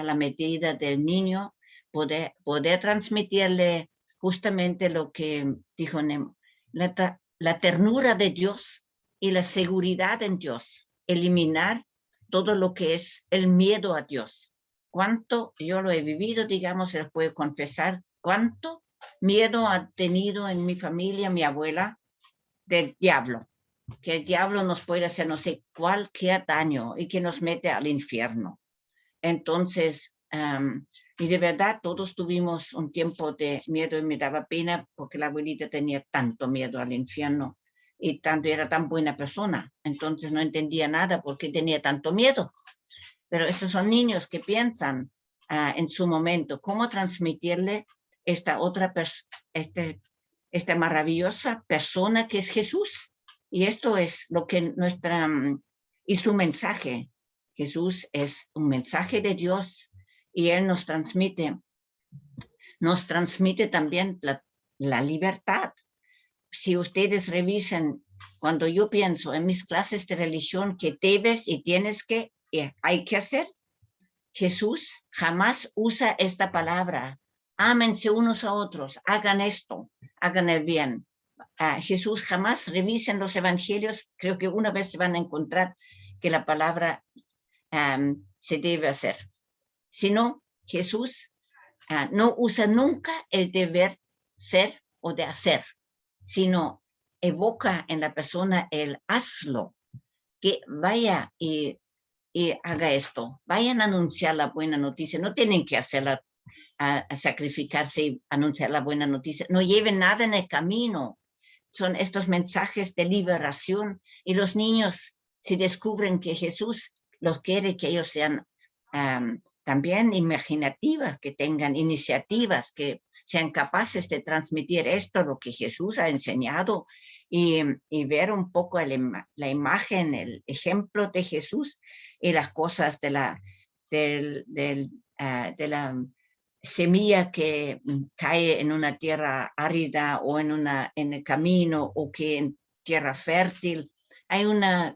la medida del niño poder transmitirle justamente lo que dijo Nemo, la ternura de Dios y la seguridad en Dios, eliminar todo lo que es el miedo a Dios. Cuánto yo lo he vivido, digamos, se lo puedo confesar, cuánto miedo ha tenido en mi familia, mi abuela, del diablo, que el diablo nos puede hacer no sé cualquier daño y que nos mete al infierno. Entonces, y de verdad todos tuvimos un tiempo de miedo y me daba pena porque la abuelita tenía tanto miedo al infierno y era tan buena persona. Entonces no entendía nada porque tenía tanto miedo. Pero estos son niños que piensan en su momento cómo transmitirle esta maravillosa persona que es Jesús. Y esto es lo que y su mensaje. Jesús es un mensaje de Dios y Él nos transmite también la libertad. Si ustedes revisen, cuando yo pienso en mis clases de religión que debes y tienes que, hay que hacer, Jesús jamás usa esta palabra. Ámense unos a otros, hagan esto, hagan el bien. Jesús jamás revisen los evangelios, creo que una vez se van a encontrar que la palabra se debe hacer. Sino Jesús no usa nunca el deber ser o de hacer, sino evoca en la persona el hazlo, que vaya y haga esto, vayan a anunciar la buena noticia, no tienen que hacerla, a sacrificarse y anunciar la buena noticia, no lleven nada en el camino, son estos mensajes de liberación y los niños si descubren que Jesús los quiere que ellos sean también imaginativas, que tengan iniciativas, que sean capaces de transmitir esto, lo que Jesús ha enseñado, y ver un poco la imagen, el ejemplo de Jesús y las cosas de la semilla que cae en una tierra árida o en el camino, o que en tierra fértil. Hay una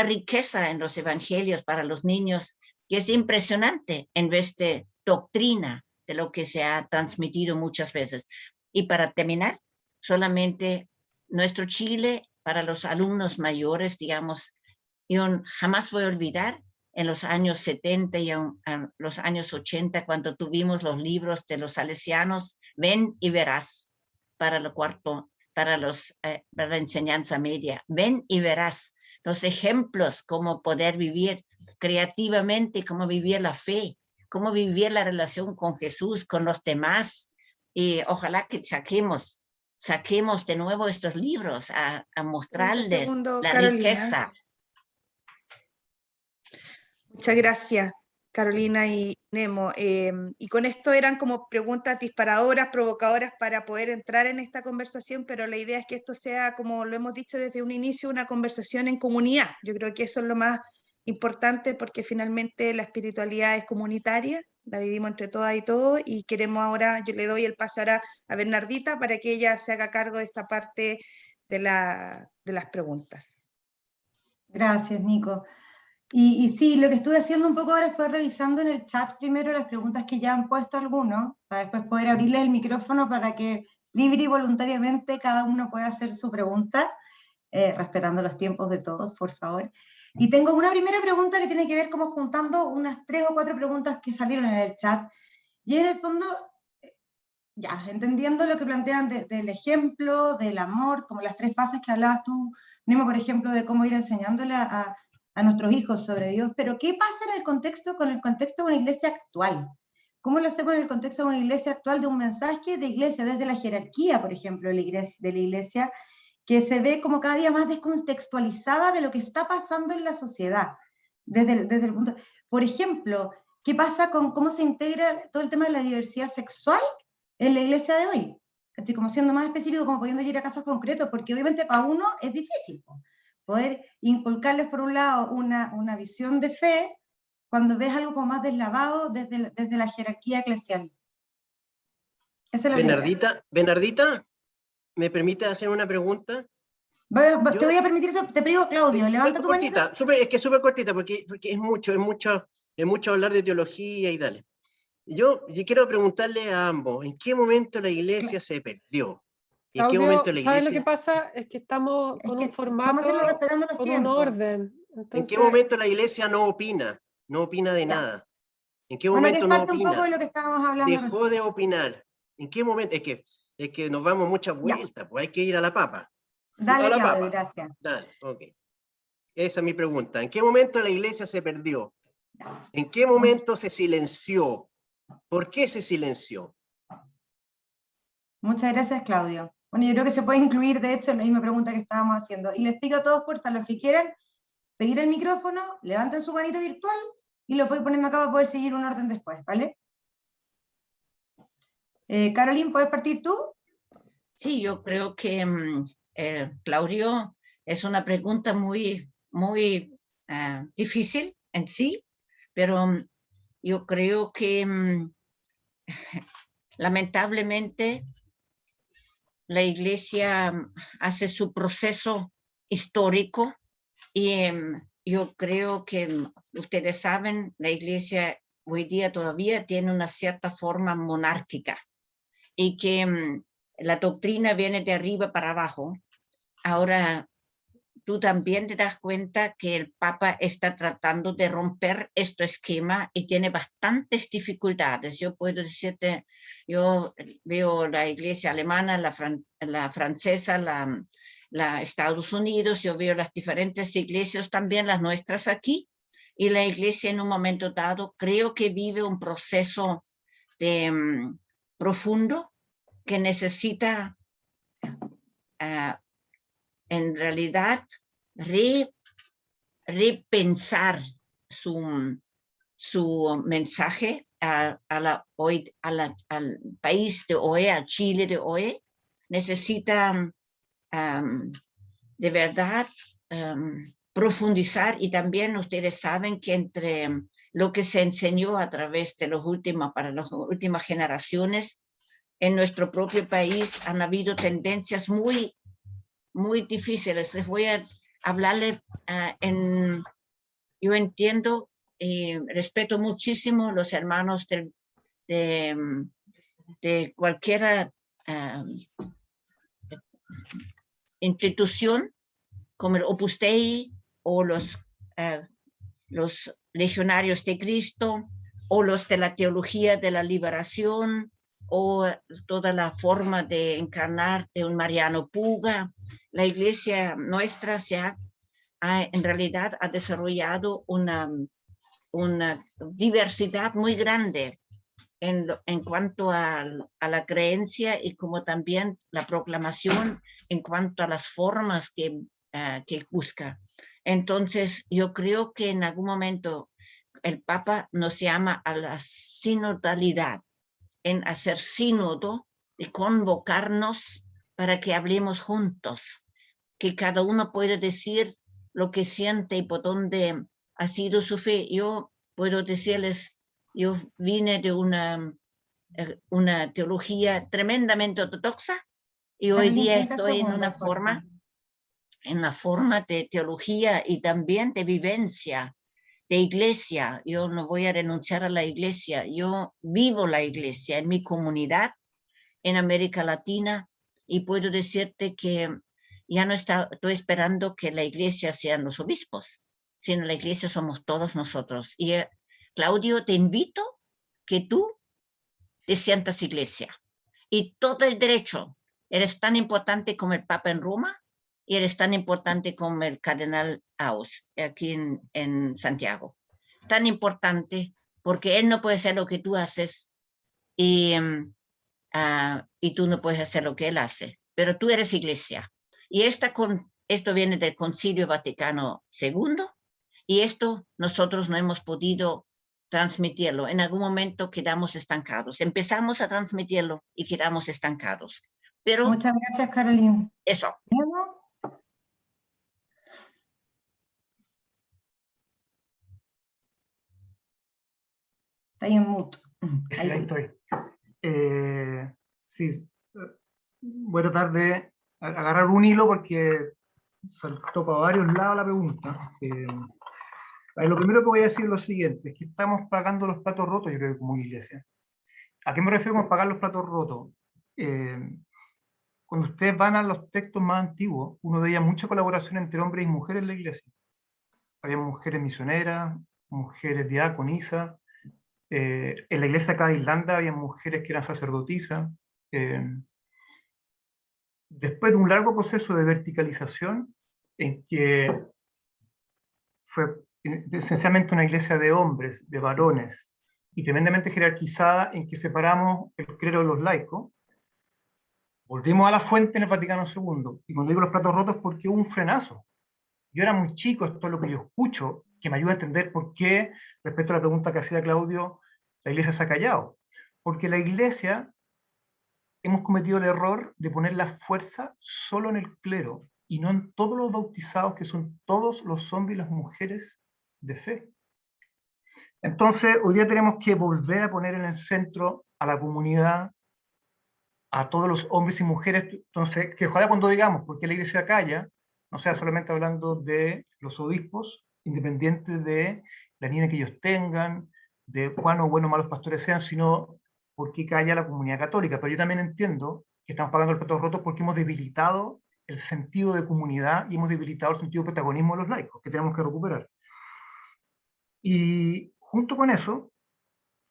riqueza en los evangelios para los niños que es impresionante, en vez de doctrina de lo que se ha transmitido muchas veces. Y para terminar, solamente nuestro Chile, para los alumnos mayores, digamos, yo jamás voy a olvidar en los años 70 y los años 80, cuando tuvimos los libros de los salesianos, Ven y Verás, para la enseñanza media. Ven y verás los ejemplos, cómo poder vivir creativamente, cómo vivir la fe, cómo vivir la relación con Jesús, con los demás. Y ojalá que saquemos de nuevo estos libros a mostrarles la Carolina. riqueza. Muchas gracias, Carolina y Nemo. Y con esto eran como preguntas disparadoras, provocadoras para poder entrar en esta conversación, pero la idea es que esto sea, como lo hemos dicho desde un inicio, una conversación en comunidad. Yo creo que eso es lo más importante, porque finalmente la espiritualidad es comunitaria, la vivimos entre todas y todos, y queremos ahora, yo le doy el paso ahora a Bernardita para que ella se haga cargo de esta parte de las preguntas. Gracias, Nico. Y sí, lo que estuve haciendo un poco ahora fue revisando en el chat primero las preguntas que ya han puesto algunos, para después poder abrirles el micrófono para que libre y voluntariamente cada uno pueda hacer su pregunta, respetando los tiempos de todos, por favor. Y tengo una primera pregunta que tiene que ver como juntando unas 3 o 4 preguntas que salieron en el chat. Y en el fondo, ya, entendiendo lo que plantean del ejemplo, del amor, como las 3 fases que hablabas tú, Nemo, por ejemplo, de cómo ir enseñándole a nuestros hijos sobre Dios, pero ¿qué pasa en el contexto, con el contexto de una iglesia actual? ¿Cómo lo hacemos en el contexto de una iglesia actual, de un mensaje de iglesia, desde la jerarquía, por ejemplo, de la iglesia, que se ve como cada día más descontextualizada de lo que está pasando en la sociedad? Desde el punto, por ejemplo, ¿qué pasa con cómo se integra todo el tema de la diversidad sexual en la iglesia de hoy? Así como siendo más específico, como pudiendo ir a casos concretos, porque obviamente para uno es difícil poder inculcarles por un lado una visión de fe cuando ves algo como más deslavado desde la jerarquía eclesial. Esa es la Bernardita, ¿me permite hacer una pregunta? Te voy a permitir eso, te pido, Claudio, levanta tu manita. Es que súper cortita, porque es mucho hablar de teología y dale. Yo quiero preguntarle a ambos, ¿en qué momento la iglesia se perdió? ¿En qué momento la iglesia... ¿Sabes lo que pasa? Es que estamos con un formato, con un orden. Entonces... ¿En qué momento la iglesia no opina de nada? ¿En qué momento no opina? Un poco de lo que estábamos hablando dejó recién de opinar. ¿En qué momento? Es que nos vamos muchas vueltas, pues hay que ir a la papa. Dale, a la Claudio, papa. gracias. Dale, ok. Esa es mi pregunta. ¿En qué momento la iglesia se perdió? ¿En qué momento se silenció? ¿Por qué se silenció? Muchas gracias, Claudio. Bueno, yo creo que se puede incluir, de hecho, en la misma pregunta que estábamos haciendo. Y les pido a todos, porfa, los que quieran pedir el micrófono, levanten su manito virtual y lo voy poniendo acá para poder seguir un orden después, ¿vale? Caroline, ¿puedes partir tú? Sí, yo creo que, Claudio, es una pregunta muy difícil en sí, pero yo creo que lamentablemente la iglesia hace su proceso histórico y yo creo que ustedes saben, la iglesia hoy día todavía tiene una cierta forma monárquica y que la doctrina viene de arriba para abajo. Ahora, tú también te das cuenta que el Papa está tratando de romper este esquema y tiene bastantes dificultades. Yo puedo decirte, yo veo la iglesia alemana, la francesa, la Estados Unidos, yo veo las diferentes iglesias también, las nuestras aquí, y la iglesia en un momento dado creo que vive un proceso profundo que necesita en realidad repensar su mensaje al país de hoy, a Chile de hoy, necesita de verdad profundizar, y también ustedes saben que entre lo que se enseñó a través de para las últimas generaciones en nuestro propio país han habido tendencias muy, muy difíciles. Les voy a hablarle yo entiendo y respeto muchísimo los hermanos de cualquier institución como el Opus Dei o los legionarios de Cristo o los de la teología de la liberación o toda la forma de encarnar de un Mariano Puga. La iglesia nuestra en realidad ha desarrollado una diversidad muy grande en cuanto a la creencia y como también la proclamación en cuanto a las formas que busca. Entonces, yo creo que en algún momento el Papa nos llama a la sinodalidad, en hacer sínodo y convocarnos para que hablemos juntos, que cada uno puede decir lo que siente y por dónde ha sido su fe. Yo puedo decirles, yo vine de una teología tremendamente ortodoxa y hoy día estoy en una forma de teología y también de vivencia, de iglesia. Yo no voy a renunciar a la iglesia, yo vivo la iglesia en mi comunidad en América Latina, y puedo decirte que ya no estoy esperando que la iglesia sean los obispos, sino la iglesia somos todos nosotros. Y Claudio, te invito que tú te sientas iglesia, y todo el derecho. Eres tan importante como el Papa en Roma, y eres tan importante como el cardenal Aus aquí en Santiago. Tan importante porque él no puede hacer lo que tú haces y tú no puedes hacer lo que él hace, pero tú eres iglesia. Y esto viene del Concilio Vaticano II, y esto nosotros no hemos podido transmitirlo. En algún momento quedamos estancados. Empezamos a transmitirlo y quedamos estancados. Pero muchas gracias, Carolina. Eso. Está ahí en mute. Ahí estoy. Sí, voy a tratar de agarrar un hilo porque saltó para varios lados la pregunta. Lo primero que voy a decir es lo siguiente, es que estamos pagando los platos rotos, yo creo, como iglesia. ¿A qué me refiero con pagar los platos rotos? Cuando ustedes van a los textos más antiguos, uno veía mucha colaboración entre hombres y mujeres en la iglesia. Había mujeres misioneras, mujeres diaconisas. En la iglesia acá de Irlanda había mujeres que eran sacerdotisas. Después de un largo proceso de verticalización, en que fue esencialmente una iglesia de hombres, de varones, y tremendamente jerarquizada, en que separamos el clero de los laicos, volvimos a la fuente en el Vaticano II. Y cuando digo los platos rotos, porque hubo un frenazo. Yo era muy chico, esto es lo que yo escucho, que me ayuda a entender por qué, respecto a la pregunta que hacía Claudio, la iglesia se ha callado. Porque la iglesia hemos cometido el error de poner la fuerza solo en el clero y no en todos los bautizados, que son todos los hombres y las mujeres de fe. Entonces, hoy día tenemos que volver a poner en el centro a la comunidad, a todos los hombres y mujeres. Entonces, que ojalá cuando digamos por qué la iglesia calla, no sea solamente hablando de los obispos, independientes de la línea que ellos tengan, de cuán o buenos o malos pastores sean, sino por qué calla la comunidad católica. Pero yo también entiendo que estamos pagando los platos rotos porque hemos debilitado el sentido de comunidad y hemos debilitado el sentido de protagonismo de los laicos, que tenemos que recuperar. Y junto con eso,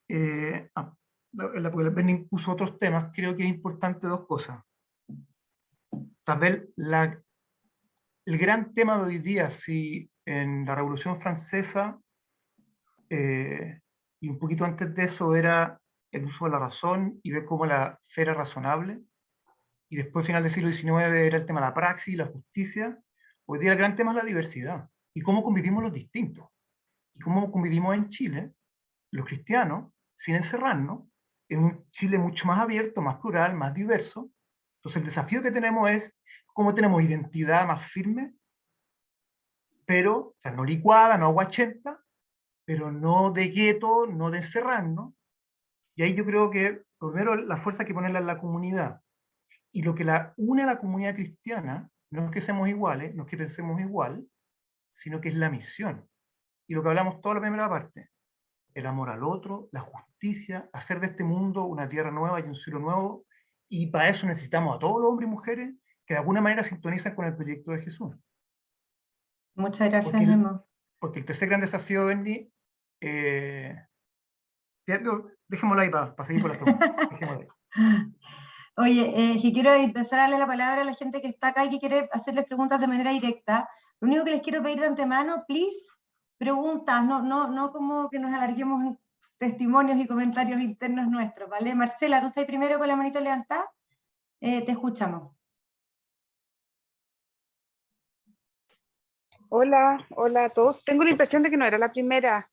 porque Benny puso otros temas, creo que es importante dos cosas. Tal vez el gran tema de hoy día, si en la Revolución Francesa y un poquito antes de eso era el uso de la razón y ver cómo la fe era razonable, y después, al final del siglo XIX, era el tema de la praxis y la justicia, hoy día el gran tema es la diversidad y cómo convivimos los distintos. Y cómo convivimos en Chile, los cristianos, sin encerrarnos, en un Chile mucho más abierto, más plural, más diverso. Entonces el desafío que tenemos es cómo tenemos identidad más firme, pero, o sea, no licuada, no aguachenta, pero no de gueto, no de encerrarnos. Y ahí yo creo que, primero, la fuerza hay que ponerla en la comunidad. Y lo que la une a la comunidad cristiana, no es que seamos iguales, no es que pensemos igual, sino que es la misión. Y lo que hablamos toda la primera parte, el amor al otro, la justicia, hacer de este mundo una tierra nueva y un cielo nuevo, y para eso necesitamos a todos los hombres y mujeres que de alguna manera sintonizan con el proyecto de Jesús. Muchas gracias, Porque Nemo. porque el tercer gran desafío, Benny, dejémoslo ahí para seguir con la pregunta. Dejémoslo ahí. Oye, que quiero empezar a darle la palabra a la gente que está acá y que quiere hacerles preguntas de manera directa. Lo único que les quiero pedir de antemano, please, preguntas, no como que nos alarguemos en testimonios y comentarios internos nuestros, ¿vale? Marcela, tú estás primero con la manito levantada, te escuchamos. Hola, hola a todos. Tengo la impresión de que no era la primera.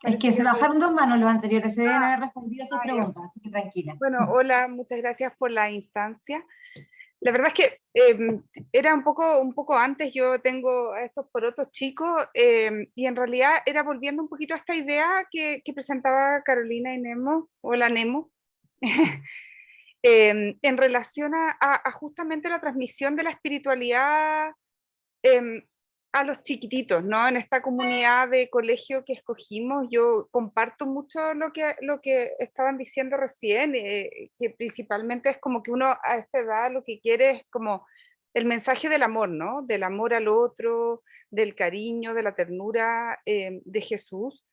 Es que se bajaron dos manos los anteriores, se deben haber respondido a sus preguntas, así que tranquila. Bueno, hola, muchas gracias por la instancia. La verdad es que era un poco antes, yo tengo a estos porotos chicos, y en realidad era volviendo un poquito a esta idea que presentaba Carolina y Nemo, hola Nemo, en relación a justamente la transmisión de la espiritualidad a los chiquititos, ¿no? En esta comunidad de colegio que escogimos, yo comparto mucho lo que estaban diciendo recién, que principalmente es como que uno a esta edad lo que quiere es como el mensaje del amor, ¿no? Del amor al otro, del cariño, de la ternura de Jesús.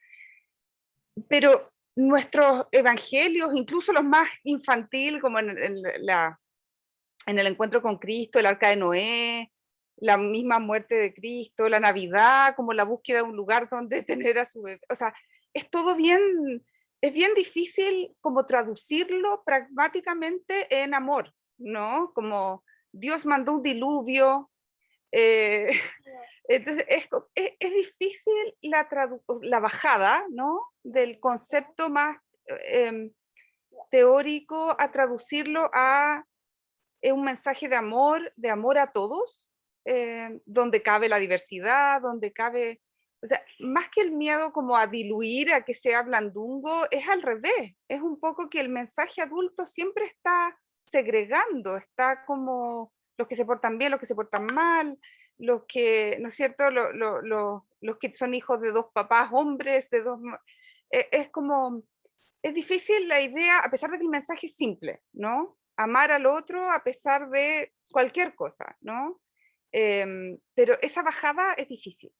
Pero nuestros evangelios, incluso los más infantil, como en el encuentro con Cristo, el arca de Noé, la misma muerte de Cristo, la Navidad, como la búsqueda de un lugar donde tener a su bebé. O sea, es todo es bien difícil como traducirlo pragmáticamente en amor, ¿no? Como Dios mandó un diluvio. Entonces es difícil la bajada, ¿no? Del concepto más teórico a traducirlo a un mensaje de amor a todos, donde cabe la diversidad, donde cabe, o sea, más que el miedo como a diluir, a que sea blandungo, es al revés, es un poco que el mensaje adulto siempre está segregando, está como los que se portan bien, los que se portan mal, los que, ¿no es cierto?, los que son hijos de dos papás hombres, es como, es difícil la idea, a pesar de que el mensaje es simple, ¿no? Amar al otro a pesar de cualquier cosa, ¿no? Pero esa bajada es difícil.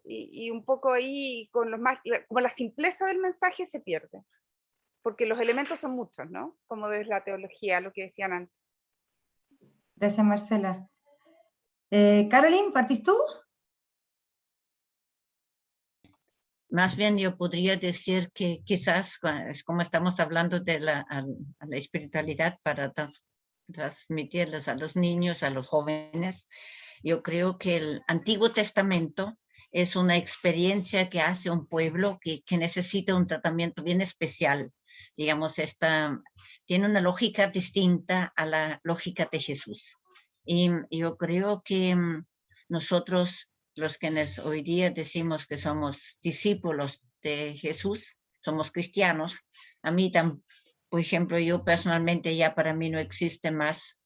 Y un poco ahí, como la simpleza del mensaje se pierde, porque los elementos son muchos, ¿no? Como desde la teología, lo que decían antes. Gracias, Marcela. Caroline, ¿partís tú? Más bien yo podría decir que quizás, es como estamos hablando de la espiritualidad para transmitirles a los niños, a los jóvenes, yo creo que el Antiguo Testamento es una experiencia que hace un pueblo que necesita un tratamiento bien especial. Digamos, tiene una lógica distinta a la lógica de Jesús. Y yo creo que nosotros, los quienes hoy día decimos que somos discípulos de Jesús, somos cristianos, a mí por ejemplo, yo personalmente ya para mí no existen más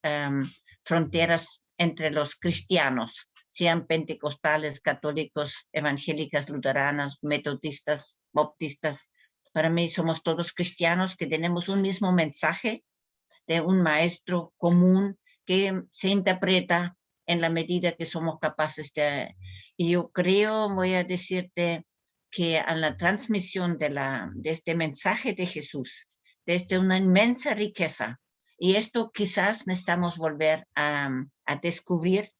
fronteras entre los cristianos, sean pentecostales, católicos, evangélicas, luteranas, metodistas, bautistas. Para mí somos todos cristianos que tenemos un mismo mensaje de un maestro común que se interpreta en la medida que somos capaces de... Y yo creo, voy a decirte, que a la transmisión de este mensaje de Jesús, desde una inmensa riqueza, y esto quizás necesitamos volver a descubrir,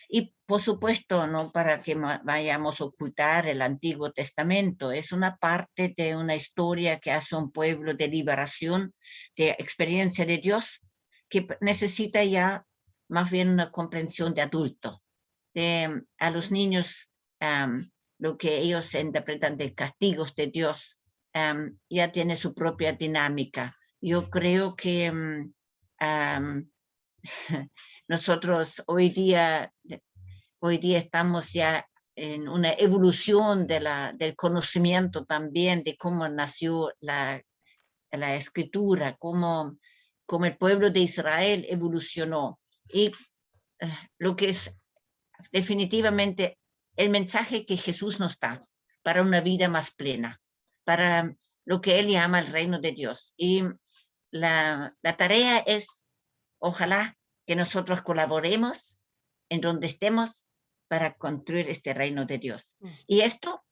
y por supuesto, no para que vayamos a ocultar el Antiguo Testamento, es una parte de una historia que hace un pueblo de liberación, de experiencia de Dios, que necesita ya más bien una comprensión de adulto. A los niños, lo que ellos interpretan de castigos de Dios, ya tiene su propia dinámica. Yo creo que nosotros hoy día estamos ya en una evolución del conocimiento también, de cómo nació la escritura, cómo el pueblo de Israel evolucionó. Y lo que es definitivamente el mensaje que Jesús nos da para una vida más plena, para lo que él llama el reino de Dios. Y la tarea es, ojalá, que nosotros colaboremos en donde estemos para construir este reino de Dios. Y esto,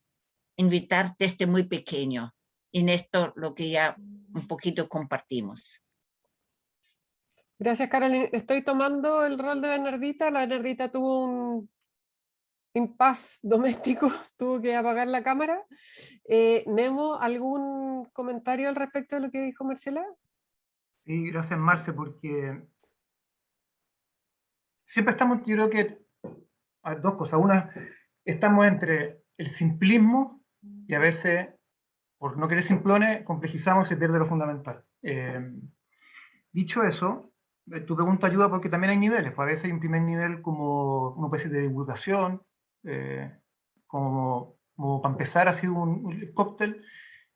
invitar desde muy pequeño. En esto lo que ya un poquito compartimos. Gracias, Carolina. Estoy tomando el rol de Bernardita. La Bernardita tuvo un impasse doméstico, tuvo que apagar la cámara. Nemo, ¿algún comentario al respecto de lo que dijo Marcela? Sí, gracias, Marce, porque siempre estamos, yo creo que hay dos cosas. Una, estamos entre el simplismo y a veces, por no querer simplones, complejizamos y se pierde lo fundamental. Dicho eso, tu pregunta ayuda porque también hay niveles. Pues a veces hay un primer nivel como una especie de divulgación, como para empezar así un cóctel,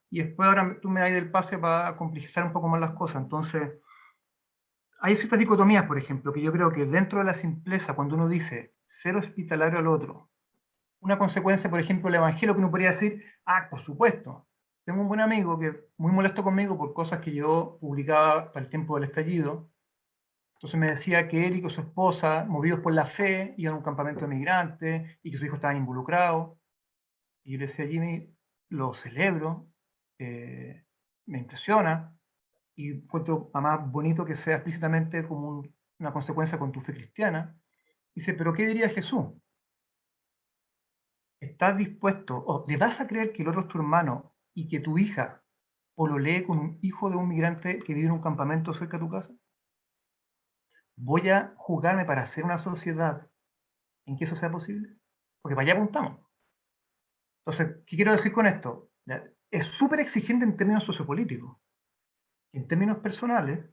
y después ahora tú me das el pase para complejizar un poco más las cosas. Entonces, hay ciertas dicotomías, por ejemplo, que yo creo que dentro de la simpleza, cuando uno dice ser hospitalario al otro, una consecuencia, por ejemplo, el evangelio, que uno podría decir, por supuesto, tengo un buen amigo que muy molesto conmigo por cosas que yo publicaba para el tiempo del estallido. Entonces me decía que él y que su esposa, movidos por la fe, iban a un campamento de migrantes y que sus hijos estaban involucrados. Y yo le decía, Jimmy, lo celebro, me impresiona, y encuentro más bonito que sea explícitamente como una consecuencia con tu fe cristiana. Dice, pero ¿qué diría Jesús? ¿Estás dispuesto, o le vas a creer que el otro es tu hermano y que tu hija pololee con un hijo de un migrante que vive en un campamento cerca de tu casa? ¿Voy a jugarme para hacer una sociedad en que eso sea posible? Porque para allá apuntamos. Entonces, ¿qué quiero decir con esto? Es súper exigente en términos sociopolíticos. En términos personales,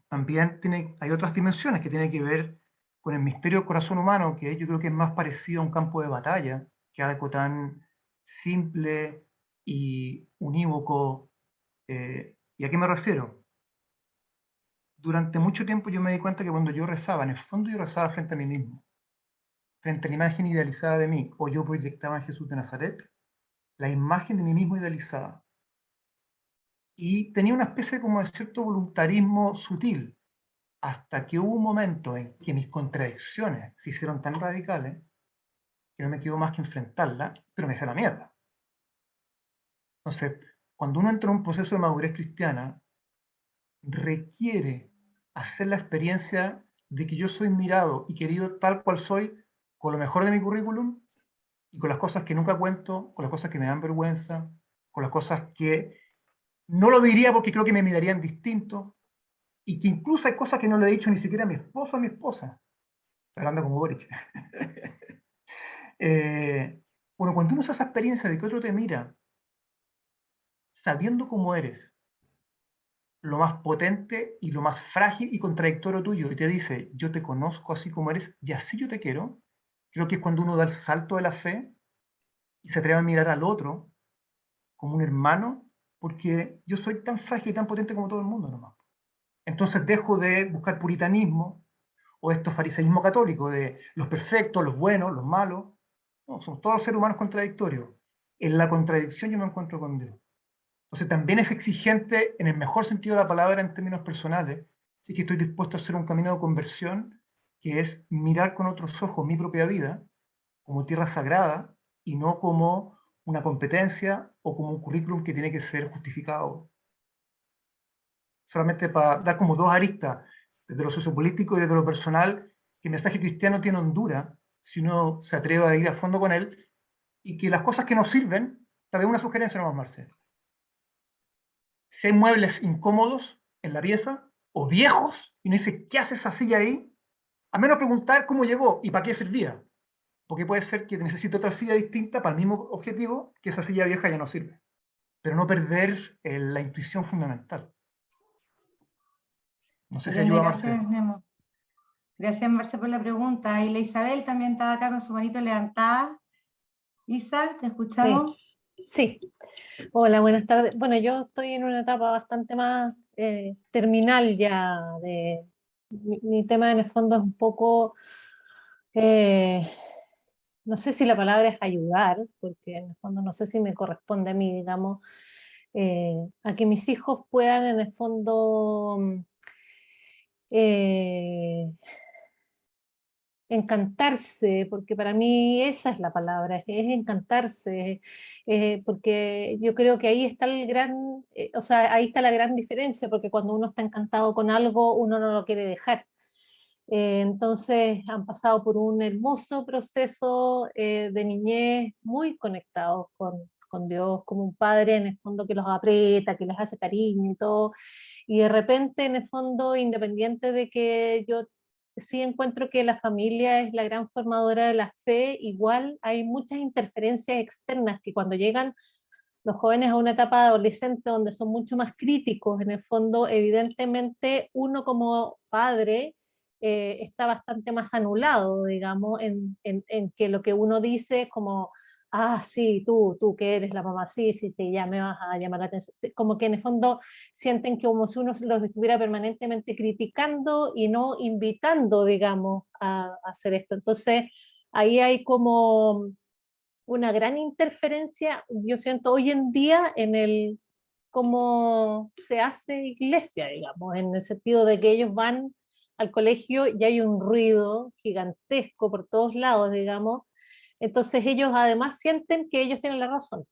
también hay otras dimensiones que tienen que ver con el misterio del corazón humano, que yo creo que es más parecido a un campo de batalla que algo tan simple y unívoco. ¿Y a qué me refiero? Durante mucho tiempo yo me di cuenta que cuando yo rezaba, en el fondo yo rezaba frente a mí mismo, frente a la imagen idealizada de mí, o yo proyectaba en Jesús de Nazaret, la imagen de mí mismo idealizada. Y tenía una especie como de cierto voluntarismo sutil, hasta que hubo un momento en que mis contradicciones se hicieron tan radicales que no me quedó más que enfrentarlas, pero me dejé la mierda. Entonces, cuando uno entra en un proceso de madurez cristiana, requiere hacer la experiencia de que yo soy mirado y querido tal cual soy, con lo mejor de mi currículum, y con las cosas que nunca cuento, con las cosas que me dan vergüenza, con las cosas que no lo diría porque creo que me mirarían distinto, y que incluso hay cosas que no le he dicho ni siquiera a mi esposo o a mi esposa, hablando como Boric. Bueno, cuando uno hace esa experiencia de que otro te mira, sabiendo cómo eres, lo más potente y lo más frágil y contradictorio tuyo, y te dice, yo te conozco así como eres, y así yo te quiero, creo que es cuando uno da el salto de la fe y se atreve a mirar al otro como un hermano, porque yo soy tan frágil y tan potente como todo el mundo nomás. Entonces dejo de buscar puritanismo o esto fariseísmo católico de los perfectos, los buenos, los malos. No, somos todos seres humanos contradictorios. En la contradicción yo me encuentro con Dios. Entonces también es exigente en el mejor sentido de la palabra en términos personales, si que estoy dispuesto a hacer un camino de conversión, que es mirar con otros ojos mi propia vida como tierra sagrada y no como una competencia o como un currículum que tiene que ser justificado. Solamente para dar como dos aristas, desde lo sociopolítico y desde lo personal, que el mensaje cristiano tiene hondura, si uno se atreve a ir a fondo con él, y que las cosas que nos sirven, tal vez una sugerencia nomás, Marcelo. Si hay muebles incómodos en la pieza, o viejos, y uno dice, ¿qué hace esa silla ahí? A menos preguntar cómo llegó y para qué servía. Porque puede ser que necesite otra silla distinta para el mismo objetivo, que esa silla vieja ya no sirve. pero no perder la intuición fundamental. No sé si Excelente, ayuda, gracias, Marce. Nemo. Gracias, Marce, por la pregunta. Y la Isabel también estaba acá con su manito levantada. Isa, ¿te escuchamos? Sí. Hola, buenas tardes. Bueno, yo estoy en una etapa bastante más terminal ya. Mi tema en el fondo es un poco, no sé si la palabra es ayudar, porque en el fondo no sé si me corresponde a mí, digamos, a que mis hijos puedan en el fondo encantarse, porque para mí esa es la palabra, es encantarse, porque yo creo que ahí está el gran, o sea, ahí está la gran diferencia, porque cuando uno está encantado con algo, uno no lo quiere dejar. Entonces han pasado por un hermoso proceso de niñez, muy conectados con Dios, como un padre en el fondo que los aprieta, que les hace cariño y todo, y de repente en el fondo, independiente de que yo sí encuentro que la familia es la gran formadora de la fe, igual hay muchas interferencias externas que cuando llegan los jóvenes a una etapa adolescente donde son mucho más críticos, en el fondo, evidentemente uno como padre está bastante más anulado, digamos, en que lo que uno dice es como, ah, sí, tú que eres la mamá, sí, ya me vas a llamar la atención. Sí, como que en el fondo sienten que como si uno los estuviera permanentemente criticando y no invitando, digamos, a hacer esto. Entonces, ahí hay como una gran interferencia, yo siento hoy en día, en el cómo se hace iglesia, digamos, en el sentido de que ellos van al colegio y hay un ruido gigantesco por todos lados, digamos, entonces ellos además sienten que ellos tienen la razón,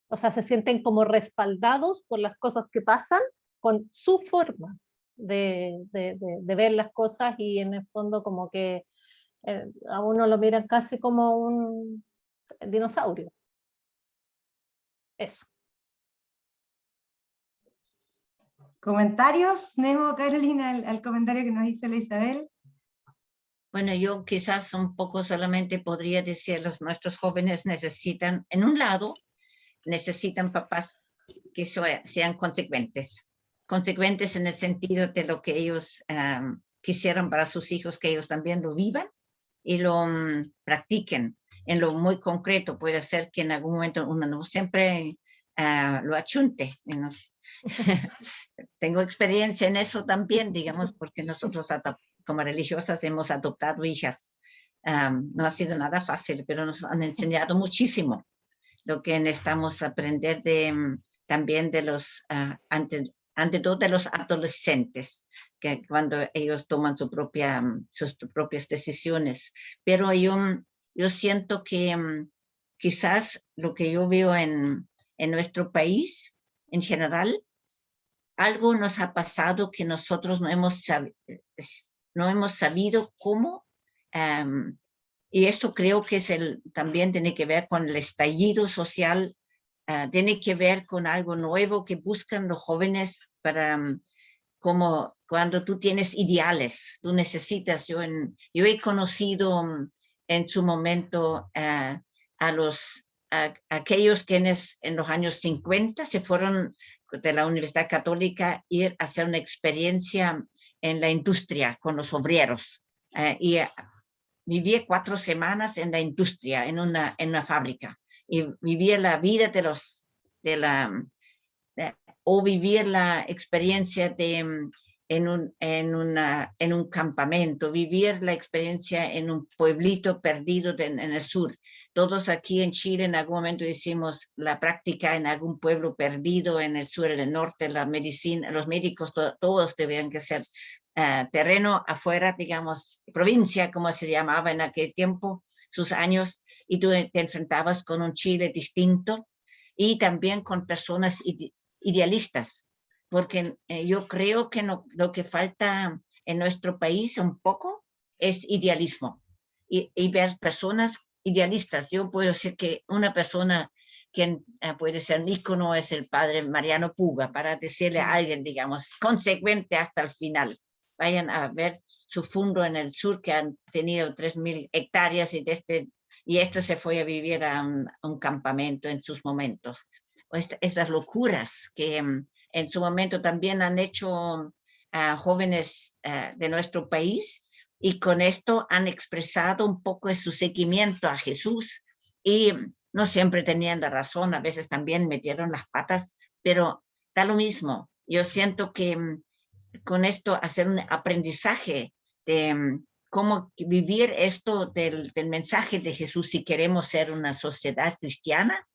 o sea, se sienten como respaldados por las cosas que pasan con su forma de ver las cosas y en el fondo como que a uno lo miran casi como un dinosaurio. Eso. ¿Comentarios, Nemo, Carolina, al comentario que nos hizo la Isabel? Bueno, yo quizás un poco solamente podría decir, nuestros jóvenes necesitan, en un lado, necesitan papás que sean consecuentes en el sentido de lo que ellos quisieran para sus hijos, que ellos también lo vivan y lo practiquen en lo muy concreto. Puede ser que en algún momento uno no siempre lo achunte. Tengo experiencia en eso también, digamos, porque nosotros como religiosas hemos adoptado hijas. No ha sido nada fácil, pero nos han enseñado muchísimo. Lo que necesitamos aprender también de los, ante todo de los adolescentes, que cuando ellos toman sus propias decisiones. Pero yo siento que quizás lo que yo veo en nuestro país en general, algo nos ha pasado que nosotros no hemos sabido cómo, y esto creo que también tiene que ver con el estallido social, tiene que ver con algo nuevo que buscan los jóvenes para, como cuando tú tienes ideales, tú necesitas, yo he conocido en su momento a aquellos quienes en los años 50 se fueron de la Universidad Católica ir a hacer una experiencia en la industria con los obreros. Y viví 4 semanas en la industria, en una fábrica, y vivía la vida o vivir la experiencia en un campamento, vivir la experiencia en un pueblito perdido en el sur. Todos aquí en Chile en algún momento hicimos la práctica en algún pueblo perdido en el sur, en el norte, la medicina, los médicos, todos debían que ser terreno afuera, digamos, provincia, como se llamaba en aquel tiempo, sus años, y tú te enfrentabas con un Chile distinto y también con personas idealistas, porque yo creo que lo que falta en nuestro país un poco es idealismo y ver personas idealistas. Yo puedo decir que una persona que puede ser un ícono es el padre Mariano Puga, para decirle a alguien, digamos, consecuente hasta el final. Vayan a ver su fondo en el sur, que han tenido 3.000 hectáreas y esto se fue a vivir a un campamento en sus momentos. o esas locuras que en su momento también han hecho jóvenes de nuestro país, y con esto han expresado un poco de su seguimiento a Jesús, y no siempre tenían la razón, a veces también metieron las patas, pero da lo mismo. Yo siento que con esto hacer un aprendizaje de cómo vivir esto del mensaje de Jesús si queremos ser una sociedad cristiana.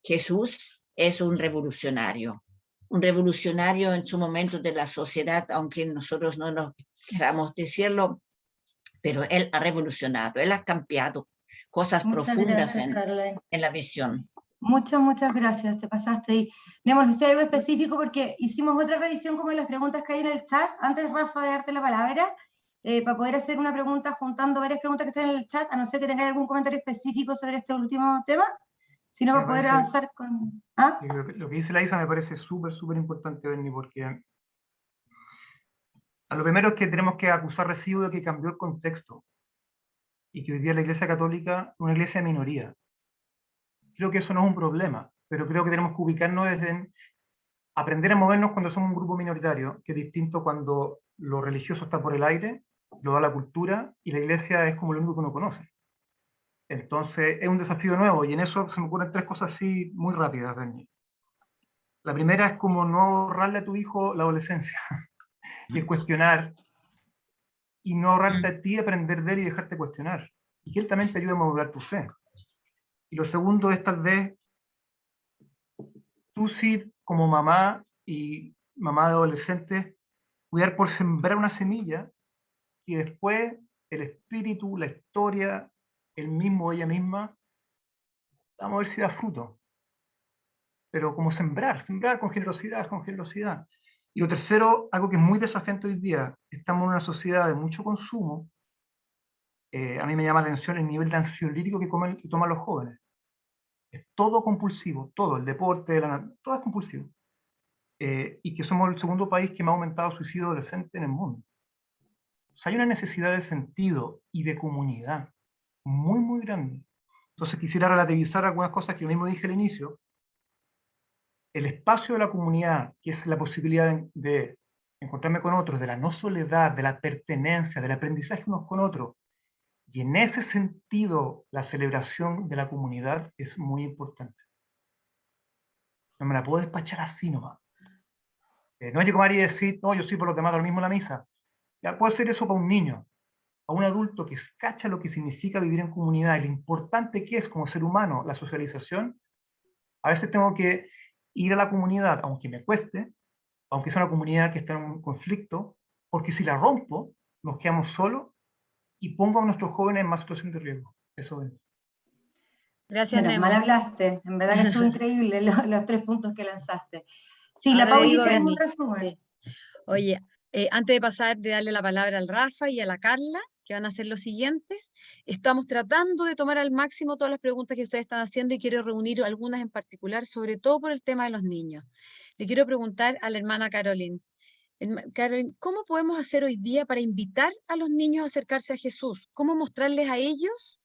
Jesús es un revolucionario en su momento de la sociedad, aunque nosotros no nos queramos decirlo, pero él ha revolucionado, él ha cambiado cosas profundas en la visión. Muchas gracias, te pasaste. Y Nemo, no sé algo específico porque hicimos otra revisión como de las preguntas que hay en el chat. Antes, Rafa, de darte la palabra, para poder hacer una pregunta juntando varias preguntas que están en el chat, a no ser que tengáis algún comentario específico sobre este último tema, sino para poder avanzar con... ¿Ah? Lo que dice la Isa me parece súper importante, Berni, porque a lo primero es que tenemos que acusar recibo de que cambió el contexto y que hoy día la Iglesia Católica es una iglesia de minoría. Creo que eso no es un problema, pero creo que tenemos que ubicarnos en aprender a movernos cuando somos un grupo minoritario, que es distinto cuando lo religioso está por el aire, lo da la cultura, y la iglesia es como lo único que uno conoce. Entonces es un desafío nuevo, y en eso se me ocurren 3 cosas así muy rápidas, Berni. La primera es como no ahorrarle a tu hijo la adolescencia, y el cuestionar, y no ahorrarte a ti aprender de él y dejarte cuestionar, y que él también te ayude a modular tu fe. Y lo segundo es tal vez, tú sí, como mamá y mamá de adolescentes, cuidar por sembrar una semilla y después el espíritu, la historia, él mismo o ella misma, vamos a ver si da fruto. Pero como sembrar con generosidad, con generosidad. Y lo tercero, algo que es muy desafiante hoy día, estamos en una sociedad de mucho consumo. A mí me llama la atención el nivel de ansiolítico que toman los jóvenes. Es todo compulsivo, todo, el deporte, todo es compulsivo. Y que somos el segundo país que más ha aumentado el suicidio adolescente en el mundo. O sea, hay una necesidad de sentido y de comunidad muy grande. Entonces quisiera relativizar algunas cosas que yo mismo dije al inicio. El espacio de la comunidad, que es la posibilidad de encontrarme con otros, de la no soledad, de la pertenencia, del aprendizaje unos con otros, y en ese sentido la celebración de la comunidad es muy importante. No me la puedo despachar así nomás. No hay que tomar y decir, no, yo soy por los demás, lo mismo en la misa. Ya puede ser eso para un niño, para un adulto que cacha lo que significa vivir en comunidad y lo importante que es como ser humano la socialización. A veces tengo que ir a la comunidad, aunque me cueste, aunque sea una comunidad que está en un conflicto, porque si la rompo, nos quedamos solos y pongo a nuestros jóvenes en más situación de riesgo. Eso es. Gracias, Bueno, Nemo. mal hablaste, en verdad que estuvo increíble los 3 puntos que lanzaste. Sí, Ahora la Pauli digo, hicieron un Berni, resumen. sí. Oye, antes de pasar, de darle la palabra al Rafa y a la Carla, que van a hacer los siguientes, estamos tratando de tomar al máximo todas las preguntas que ustedes están haciendo y quiero reunir algunas en particular, sobre todo por el tema de los niños. Le quiero preguntar a la hermana Caroline. Caroline, ¿cómo podemos hacer hoy día para invitar a los niños a acercarse a Jesús? ¿Cómo mostrarles a ellos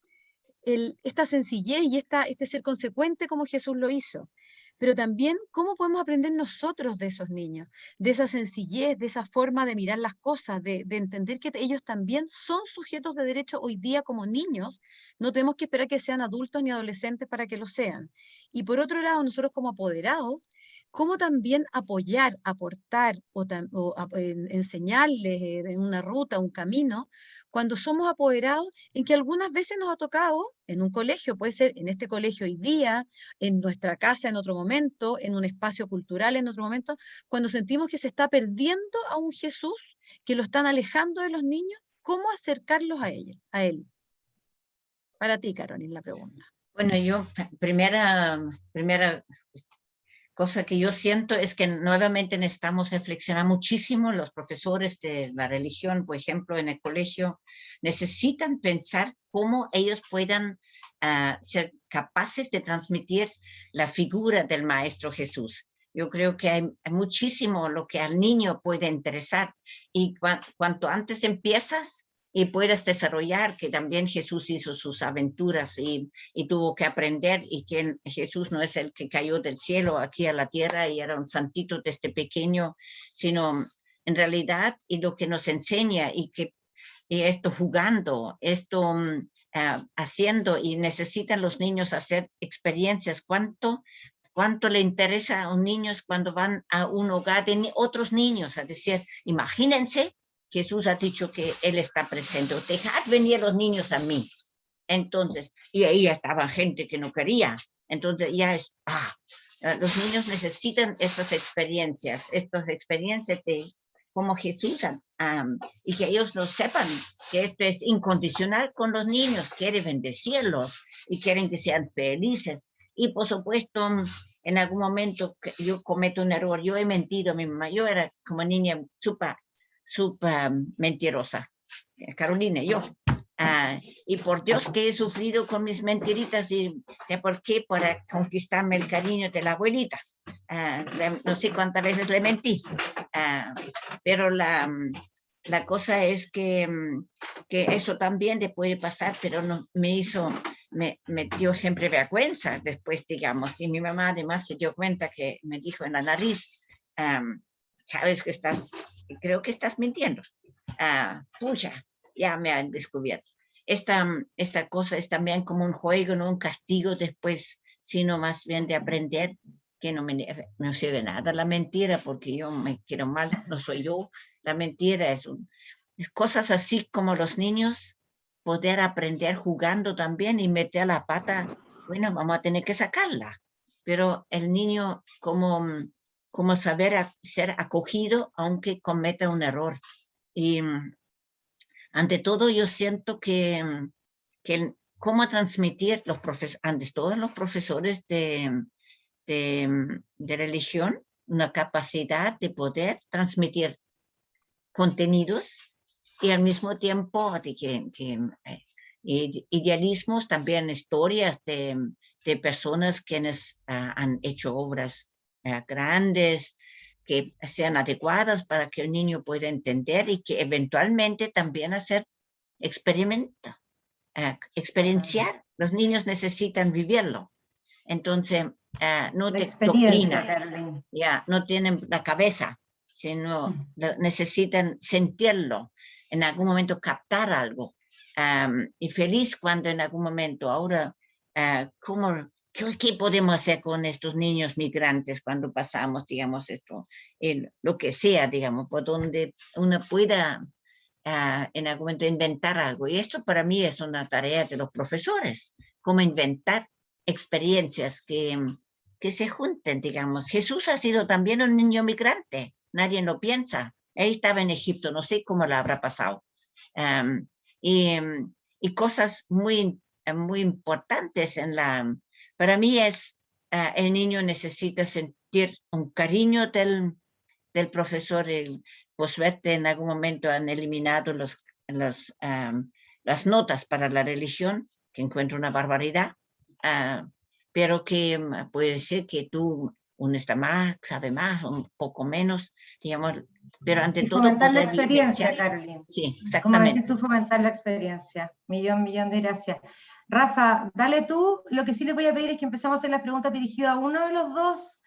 esta sencillez y este ser consecuente como Jesús lo hizo? Pero también, ¿cómo podemos aprender nosotros de esos niños? De esa sencillez, de esa forma de mirar las cosas, de entender que ellos también son sujetos de derecho hoy día como niños. No tenemos que esperar que sean adultos ni adolescentes para que lo sean. Y por otro lado, nosotros como apoderados, ¿cómo también apoyar, aportar enseñarles en una ruta, un camino, cuando somos apoderados en que algunas veces nos ha tocado en un colegio, puede ser en este colegio hoy día, en nuestra casa en otro momento, en un espacio cultural en otro momento, cuando sentimos que se está perdiendo a un Jesús, que lo están alejando de los niños? ¿Cómo acercarlos a él? Para ti, Caroline, la pregunta. Bueno, yo, primera cosa que yo siento es que nuevamente necesitamos reflexionar muchísimo. Los profesores de la religión, por ejemplo, en el colegio, necesitan pensar cómo ellos puedan ser capaces de transmitir la figura del Maestro Jesús. Yo creo que hay muchísimo lo que al niño puede interesar, y cuanto antes empiezas, y puedas desarrollar que también Jesús hizo sus aventuras y tuvo que aprender, y que Jesús no es el que cayó del cielo aquí a la tierra y era un santito desde pequeño, sino en realidad, y lo que nos enseña, y esto jugando, esto haciendo, y necesitan los niños hacer experiencias. ¿Cuánto le interesa a un niño cuando van a un hogar de otros niños? A decir, imagínense, Jesús ha dicho que Él está presente. Dejad venir a los niños a mí. Entonces, y ahí estaba gente que no quería. Entonces ya es, los niños necesitan estas experiencias de como Jesús, y que ellos lo sepan, que esto es incondicional con los niños, quiere bendecirlos y quieren que sean felices. Y por supuesto, en algún momento yo cometo un error, yo he mentido a mi mamá, yo era como niña súper mentirosa, Carolina, yo. Y por Dios que he sufrido con mis mentiritas, y sé por qué, para conquistarme el cariño de la abuelita. No sé cuántas veces le mentí, pero la cosa es que eso también le puede pasar, pero no, me dio siempre vergüenza después, digamos, y mi mamá además se dio cuenta, que me dijo en la nariz, sabes que creo que estás mintiendo, pucha, ya me han descubierto. Esta cosa es también como un juego, no un castigo después, sino más bien de aprender que no sirve nada la mentira, porque yo me quiero mal, no soy yo. La mentira es cosas así como los niños, poder aprender jugando también y meter la pata, bueno, vamos a tener que sacarla, pero el niño como saber ser acogido aunque cometa un error. Y ante todo yo siento que cómo transmitir antes todos los profesores de religión, una capacidad de poder transmitir contenidos y al mismo tiempo idealismos, también historias de personas quienes han hecho obras grandes, que sean adecuadas para que el niño pueda entender, y que eventualmente también hacer experienciar. Los niños necesitan vivirlo. Entonces, no te doctrina, no tienen la cabeza, sino necesitan sentirlo, en algún momento captar algo. Y feliz cuando en algún momento, ahora, ¿qué podemos hacer con estos niños migrantes cuando pasamos, digamos, esto, lo que sea, digamos, por donde uno pueda en algún momento inventar algo? Y esto para mí es una tarea de los profesores, cómo inventar experiencias que se junten, digamos. Jesús ha sido también un niño migrante, nadie lo piensa. Él estaba en Egipto, no sé cómo le habrá pasado. Y cosas muy importantes para mí es, el niño necesita sentir un cariño del profesor. Por suerte en algún momento han eliminado las notas para la religión, que encuentro una barbaridad, pero que puede ser que uno está más, sabe más, un poco menos, digamos, pero ante todo fomentar la experiencia, Carolina. Sí, exactamente. Como decís tú, fomentar la experiencia. Millón de gracias. Rafa, dale tú. Lo que sí les voy a pedir es que empezamos a hacer las preguntas dirigidas a uno de los dos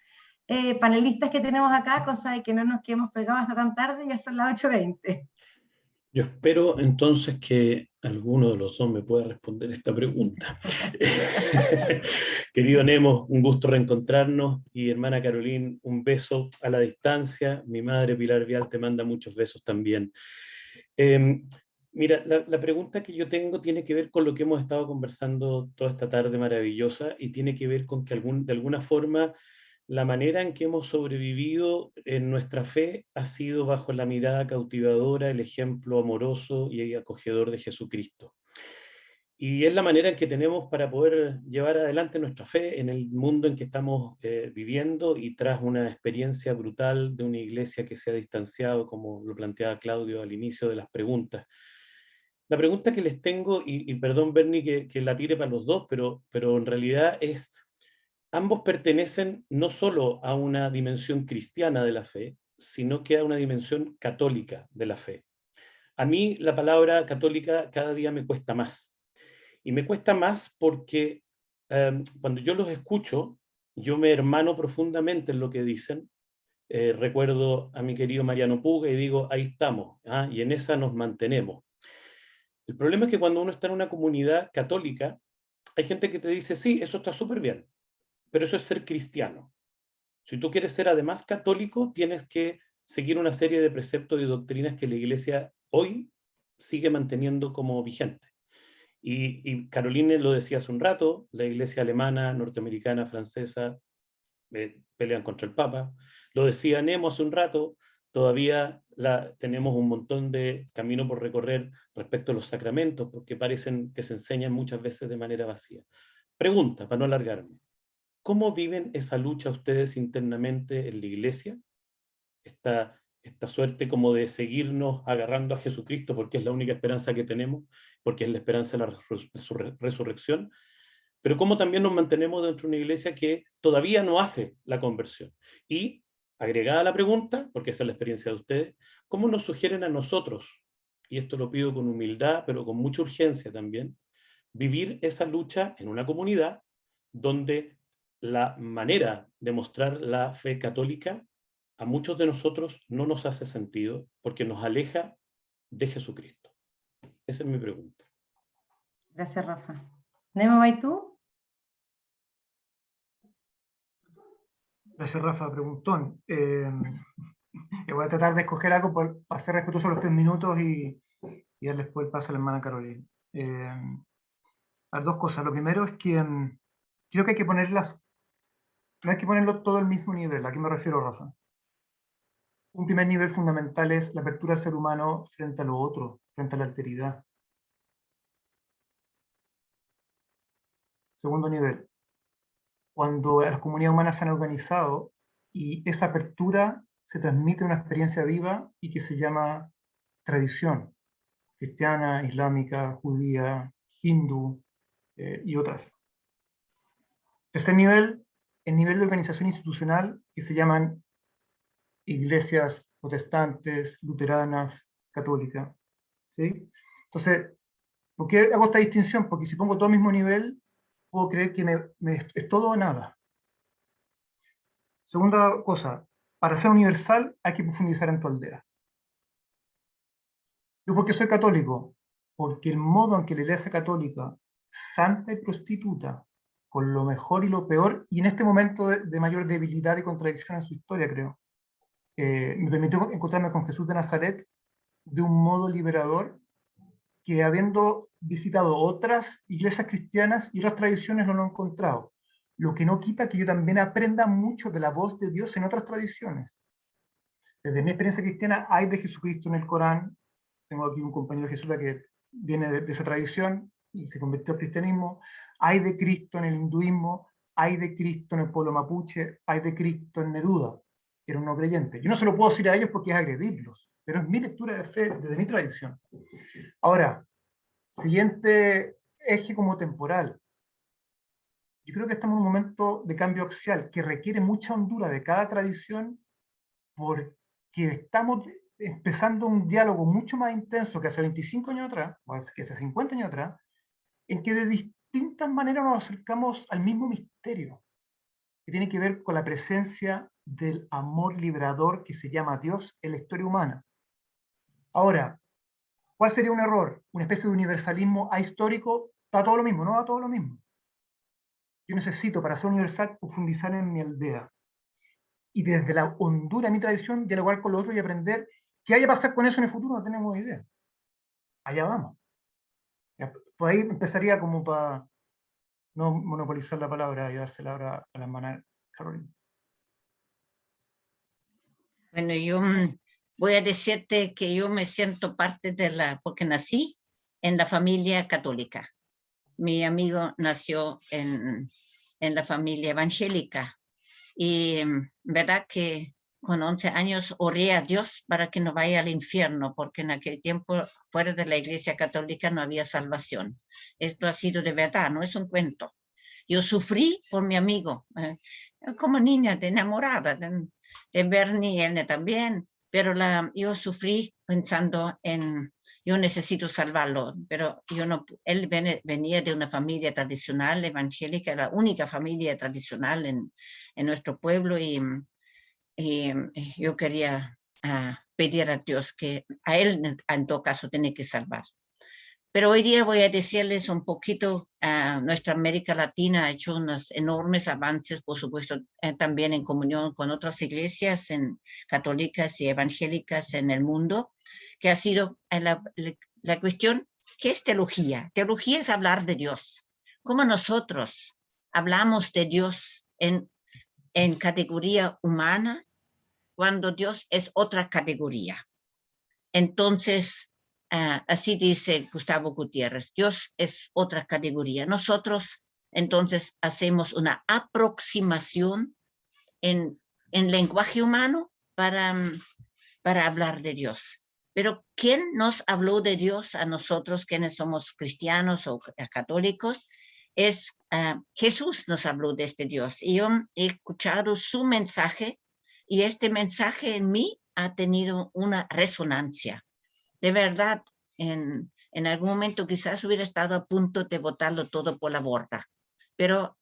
panelistas que tenemos acá, cosa de que no nos quedemos pegados hasta tan tarde, ya son las 8:20. Yo espero entonces que alguno de los dos me pueda responder esta pregunta. Querido Nemo, un gusto reencontrarnos, y hermana Carolina, un beso a la distancia. Mi madre Pilar Vial te manda muchos besos también. Mira, la pregunta que yo tengo tiene que ver con lo que hemos estado conversando toda esta tarde maravillosa, y tiene que ver con que de alguna forma la manera en que hemos sobrevivido en nuestra fe ha sido bajo la mirada cautivadora, el ejemplo amoroso y acogedor de Jesucristo. Y es la manera en que tenemos para poder llevar adelante nuestra fe en el mundo en que estamos viviendo, y tras una experiencia brutal de una iglesia que se ha distanciado, como lo planteaba Claudio al inicio de las preguntas. La pregunta que les tengo, y perdón Bernie que la tire para los dos, pero en realidad es: ambos pertenecen no solo a una dimensión cristiana de la fe, sino que a una dimensión católica de la fe. A mí la palabra católica cada día me cuesta más. Y me cuesta más porque cuando yo los escucho, yo me hermano profundamente en lo que dicen. Recuerdo a mi querido Mariano Puga y digo, ahí estamos, ¿ah? Y en esa nos mantenemos. El problema es que cuando uno está en una comunidad católica, hay gente que te dice, sí, eso está súper bien, pero eso es ser cristiano. Si tú quieres ser además católico, tienes que seguir una serie de preceptos y doctrinas que la Iglesia hoy sigue manteniendo como vigente. Y Caroline lo decía hace un rato, la Iglesia alemana, norteamericana, francesa, pelean contra el Papa. Lo decía Nemo hace un rato, todavía tenemos un montón de camino por recorrer respecto a los sacramentos, porque parecen que se enseñan muchas veces de manera vacía. Pregunta, para no alargarme. ¿Cómo viven esa lucha ustedes internamente en la Iglesia? Esta suerte como de seguirnos agarrando a Jesucristo porque es la única esperanza que tenemos, porque es la esperanza de la resurrección, pero cómo también nos mantenemos dentro de una iglesia que todavía no hace la conversión. Y, agregada a la pregunta, porque esa es la experiencia de ustedes, ¿cómo nos sugieren a nosotros, y esto lo pido con humildad, pero con mucha urgencia también, vivir esa lucha en una comunidad donde la manera de mostrar la fe católica a muchos de nosotros no nos hace sentido porque nos aleja de Jesucristo? Esa es mi pregunta. Gracias, Rafa. Nemo, ¿vas tú? Gracias, Rafa. Preguntón. Voy a tratar de escoger algo para ser respetuoso los 3 minutos y darle después el paso a la hermana Carolina. Dos cosas. Lo primero es que creo que hay que ponerlas, no hay que ponerlo todo al mismo nivel. ¿A qué me refiero, Rafa? Un primer nivel fundamental es la apertura del ser humano frente a lo otro, frente a la alteridad. Segundo nivel, cuando las comunidades humanas se han organizado y esa apertura se transmite en una experiencia viva y que se llama tradición, cristiana, islámica, judía, hindú y otras. Tercer nivel, el nivel de organización institucional que se llaman iglesias protestantes, luteranas, católicas. ¿Sí? Entonces, ¿por qué hago esta distinción? Porque si pongo todo al mismo nivel, puedo creer que es todo o nada. Segunda cosa, para ser universal hay que profundizar en tu aldea. ¿Yo por qué soy católico? Porque el modo en que la Iglesia católica, santa y prostituta, con lo mejor y lo peor, y en este momento de mayor debilidad y contradicción en su historia, creo, me permitió encontrarme con Jesús de Nazaret de un modo liberador que, habiendo visitado otras iglesias cristianas y otras tradiciones, no lo he encontrado. Lo que no quita que yo también aprenda mucho de la voz de Dios en otras tradiciones. Desde mi experiencia cristiana hay de Jesucristo en el Corán. Tengo aquí un compañero de Jesús que viene de esa tradición y se convirtió al cristianismo. Hay de Cristo en el hinduismo, hay de Cristo en el pueblo mapuche, hay de Cristo en Neruda, que era un no creyente. Yo no se lo puedo decir a ellos porque es agredirlos, pero es mi lectura de fe desde mi tradición. Ahora, siguiente eje como temporal. Yo creo que estamos en un momento de cambio axial que requiere mucha hondura de cada tradición, porque estamos empezando un diálogo mucho más intenso que hace 25 años atrás, o que hace 50 años atrás, en que de distintas maneras nos acercamos al mismo misterio, que tiene que ver con la presencia del amor liberador que se llama Dios en la historia humana. Ahora, ¿cuál sería un error? Una especie de universalismo ahistórico, da todo lo mismo, no da todo lo mismo. Yo necesito, para ser universal, profundizar en mi aldea. Y desde la hondura de mi tradición, dialogar con los otros y aprender qué haya pasar con eso en el futuro, no tenemos idea. Allá vamos. Por ahí empezaría como para no monopolizar la palabra y dársela ahora a la hermana Carolina. Bueno, yo voy a decirte que yo me siento parte porque nací en la familia católica. Mi amigo nació en la familia evangélica y verdad que con 11 años oré a Dios para que no vaya al infierno, porque en aquel tiempo fuera de la Iglesia Católica no había salvación. Esto ha sido de verdad, no es un cuento. Yo sufrí por mi amigo, como niña enamorada de Bernie y él también, pero yo sufrí pensando en yo necesito salvarlo, pero yo no, él venía de una familia tradicional evangélica, la única familia tradicional en nuestro pueblo, y yo quería pedir a Dios que a él en todo caso tiene que salvar. Pero hoy día voy a decirles un poquito, nuestra América Latina ha hecho unos enormes avances, por supuesto, también en comunión con otras iglesias católicas y evangélicas en el mundo, que ha sido la cuestión, ¿qué es teología? Teología es hablar de Dios. ¿Cómo nosotros hablamos de Dios en categoría humana cuando Dios es otra categoría? Entonces, así dice Gustavo Gutiérrez, Dios es otra categoría. Nosotros entonces hacemos una aproximación en lenguaje humano para hablar de Dios. Pero ¿quién nos habló de Dios a nosotros, quienes somos cristianos o católicos? Es Jesús nos habló de este Dios. Y yo he escuchado su mensaje, y este mensaje en mí ha tenido una resonancia. De verdad, en algún momento quizás hubiera estado a punto de botarlo todo por la borda, pero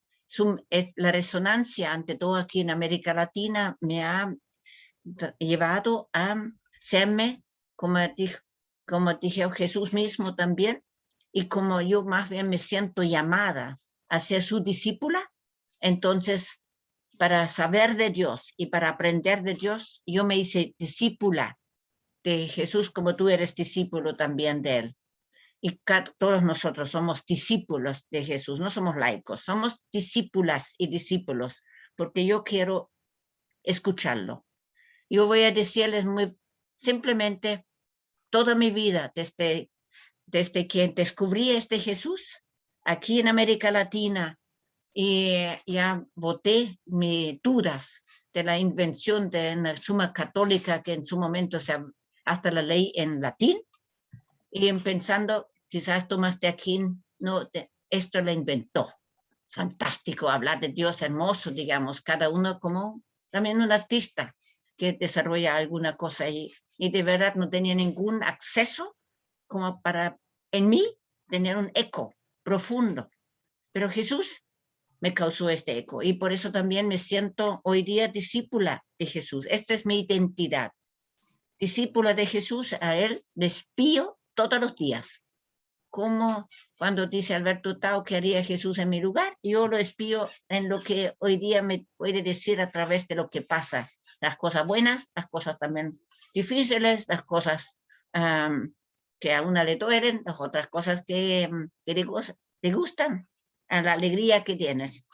la resonancia, ante todo aquí en América Latina, me ha llevado a serme, como dijo Jesús mismo también, y como yo más bien me siento llamada a ser su discípula. Entonces, para saber de Dios y para aprender de Dios, yo me hice discípula de Jesús, como tú eres discípulo también de él. Y todos nosotros somos discípulos de Jesús, no somos laicos, somos discípulas y discípulos, porque yo quiero escucharlo. Yo voy a decirles muy simplemente, toda mi vida, desde que descubrí Jesús, aquí en América Latina, y ya boté mis dudas de la invención de la Suma Católica, que en su momento hasta la ley en latín, y pensando, quizás Tomás de Aquín, esto lo inventó. Fantástico, hablar de Dios, hermoso, digamos, cada uno como también un artista que desarrolla alguna cosa, y de verdad no tenía ningún acceso como para en mí tener un eco profundo. Pero Jesús me causó este eco, y por eso también me siento hoy día discípula de Jesús. Esta es mi identidad. Discípula de Jesús, a él le espío todos los días. Como cuando dice Alberto Tao que haría Jesús en mi lugar, yo lo espío en lo que hoy día me puede decir a través de lo que pasa. Las cosas buenas, las cosas también difíciles, las cosas que a una le duelen, las otras cosas que le gustan, a la alegría que tienes.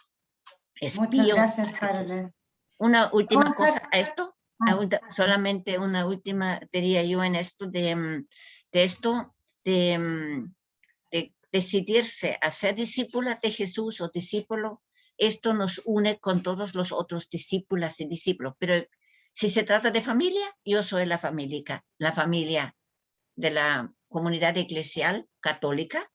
Espío. Muchas gracias, Carolina. Una última cosa a esto. Solamente una última, diría yo, en esto de decidirse a ser discípula de Jesús o discípulo. Esto nos une con todos los otros discípulas y discípulos. Pero si se trata de familia, yo soy la familia de la comunidad eclesial católica,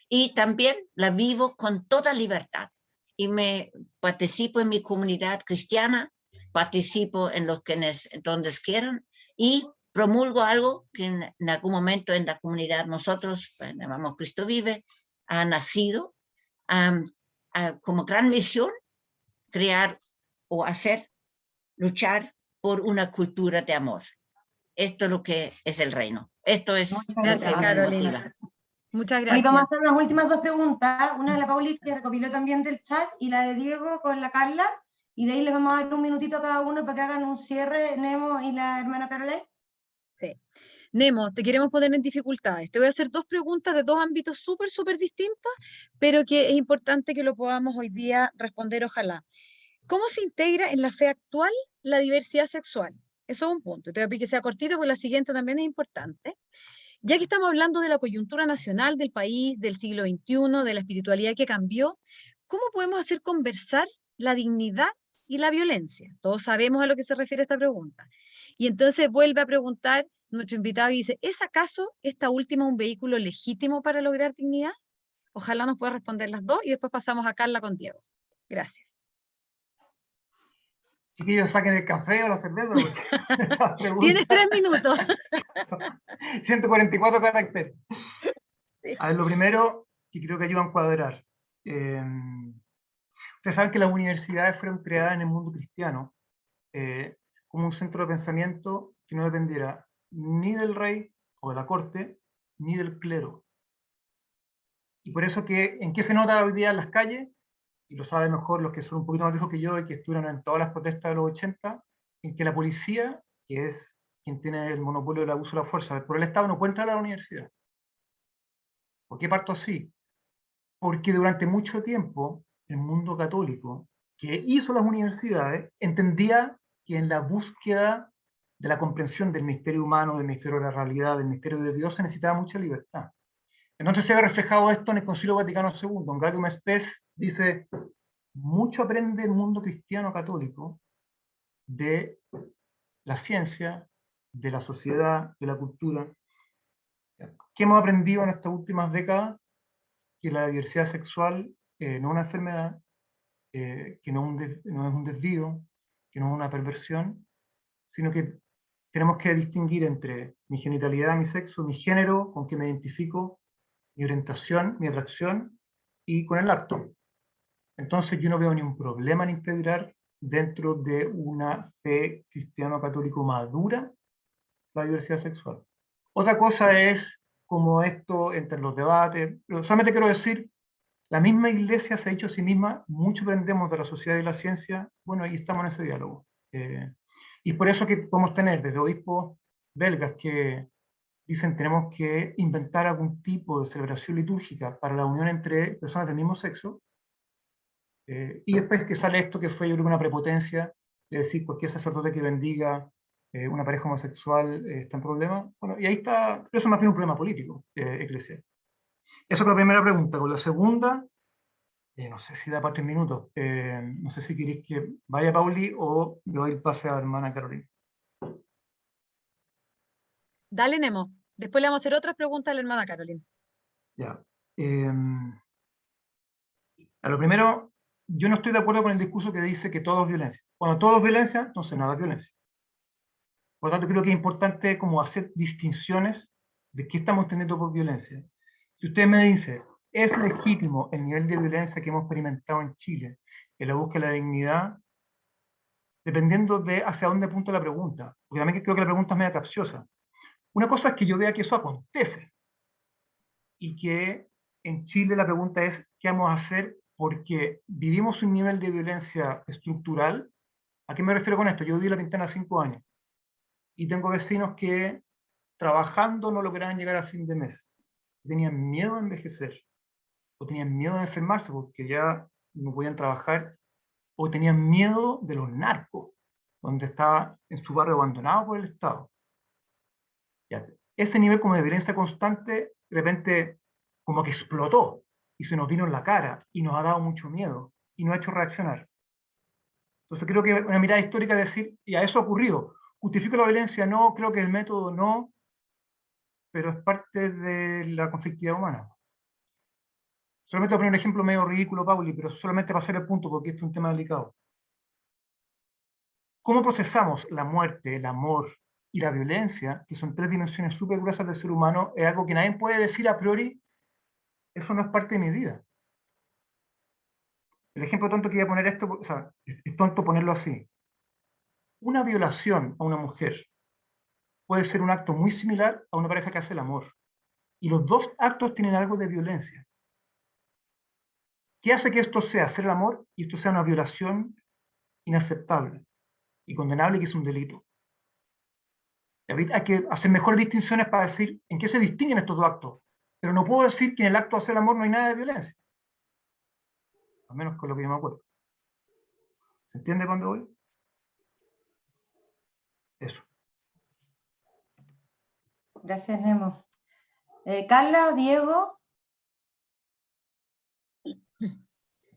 y también la vivo con toda libertad. Y me participo en mi comunidad cristiana, participo en los que donde quieran, y promulgo algo que en algún momento en la comunidad nosotros, llamamos Cristo Vive, ha nacido como gran misión, crear o luchar por una cultura de amor. Esto es lo que es el reino. Esto es Muchas gracias, Carolina. Muchas Hoy gracias. vamos a hacer las últimas dos preguntas, una de la Pauli, que recopiló también del chat, y la de Diego con la Carla, y de ahí les vamos a dar un minutito a cada uno para que hagan un cierre, Nemo y la hermana Carolina. Sí. Nemo, te queremos poner en dificultades. Te voy a hacer dos preguntas de dos ámbitos súper distintos, pero que es importante que lo podamos hoy día responder, ojalá. ¿Cómo se integra en la fe actual la diversidad sexual? Eso es un punto. Te voy a pedir que sea cortito, porque la siguiente también es importante. Ya que estamos hablando de la coyuntura nacional del país, del siglo XXI, de la espiritualidad que cambió, ¿cómo podemos hacer conversar la dignidad y la violencia? Todos sabemos a lo que se refiere esta pregunta. Y entonces vuelve a preguntar nuestro invitado y dice, ¿es acaso esta última un vehículo legítimo para lograr dignidad? Ojalá nos pueda responder las dos, y después pasamos a Carla con Diego. Gracias. Chiquillos, saquen el café o la cerveza. Porque estas preguntas- Tienes 3 minutos. 144 caracteres. Sí. A ver, lo primero, que creo que ayuda a encuadrar. Ustedes saben que las universidades fueron creadas en el mundo cristiano como un centro de pensamiento que no dependiera ni del rey o de la corte, ni del clero. Y por eso que, ¿en qué se nota hoy día en las calles? Y lo saben mejor los que son un poquito más viejos que yo y que estuvieron en todas las protestas de los 80, en que la policía, que es quien tiene el monopolio del abuso de la fuerza por el Estado, no puede entrar a la universidad. ¿Por qué parto así? Porque durante mucho tiempo el mundo católico que hizo las universidades entendía que en la búsqueda de la comprensión del misterio humano, del misterio de la realidad, del misterio de Dios, se necesitaba mucha libertad. Entonces se ve reflejado esto en el Concilio Vaticano II. Don Gaudium et Spes dice, mucho aprende el mundo cristiano católico de la ciencia, de la sociedad, de la cultura. ¿Qué hemos aprendido en estas últimas décadas? Que la diversidad sexual no es una enfermedad, que no es un desvío, que no es una perversión, sino que tenemos que distinguir entre mi genitalidad, mi sexo, mi género, con que me identifico, mi orientación, mi atracción, y con el acto. Entonces yo no veo ningún problema en integrar dentro de una fe cristiano-católico madura la diversidad sexual. Otra cosa es como esto entre los debates, pero solamente quiero decir, la misma iglesia se ha dicho a sí misma, mucho aprendemos de la sociedad y la ciencia, bueno, ahí estamos en ese diálogo. Y por eso que podemos tener desde obispos belgas que dicen tenemos que inventar algún tipo de celebración litúrgica para la unión entre personas del mismo sexo, y después que sale esto que fue yo creo una prepotencia, de decir cualquier sacerdote que bendiga una pareja homosexual está en problema. Bueno, y ahí está, pero eso es más bien un problema político, eclesial. Eso es la primera pregunta. Con la segunda, no sé si da para 3 minutos. No sé si queréis que vaya Pauli o le doy el pase a la hermana Carolina. Dale, Nemo. Después le vamos a hacer otras preguntas a la hermana Carolina. Ya. A lo primero, yo no estoy de acuerdo con el discurso que dice que todo es violencia. Cuando todo es violencia, entonces nada es violencia. Por lo tanto, creo que es importante como hacer distinciones de qué estamos entendiendo por violencia. Si usted me dice, ¿es legítimo el nivel de violencia que hemos experimentado en Chile en la búsqueda de la dignidad? Dependiendo de hacia dónde apunta la pregunta. Porque también creo que la pregunta es media capciosa. Una cosa es que yo vea que eso acontece. Y que en Chile la pregunta es, ¿qué vamos a hacer? Porque vivimos un nivel de violencia estructural. ¿A qué me refiero con esto? Yo viví en La Pintana 5 años. Y tengo vecinos que trabajando no lograban llegar a fin de mes. Tenían miedo de envejecer. O tenían miedo de enfermarse porque ya no podían trabajar. O tenían miedo de los narcos, donde estaba en su barrio abandonado por el Estado. Ya, ese nivel como de violencia constante, de repente como que explotó y se nos vino en la cara y nos ha dado mucho miedo y nos ha hecho reaccionar. Entonces creo que una mirada histórica es decir, y a eso ha ocurrido. ¿Justifico la violencia? No, creo que el método no, pero es parte de la conflictividad humana. Solamente voy a poner un ejemplo medio ridículo, Pauli, pero solamente para hacer el punto porque este es un tema delicado. ¿Cómo procesamos la muerte, el amor y la violencia, que son 3 dimensiones súper gruesas del ser humano? Es algo que nadie puede decir a priori, eso no es parte de mi vida. El ejemplo tonto que voy a poner esto, o sea, es tonto ponerlo así. Una violación a una mujer puede ser un acto muy similar a una pareja que hace el amor. Y los dos actos tienen algo de violencia. ¿Qué hace que esto sea hacer el amor y esto sea una violación inaceptable y condenable, que es un delito? Hay que hacer mejores distinciones para decir en qué se distinguen estos dos actos. Pero no puedo decir que en el acto de hacer el amor no hay nada de violencia. Al menos con lo que yo me acuerdo. ¿Se entiende cuándo voy? Eso. Gracias, Nemo. Carla, Diego.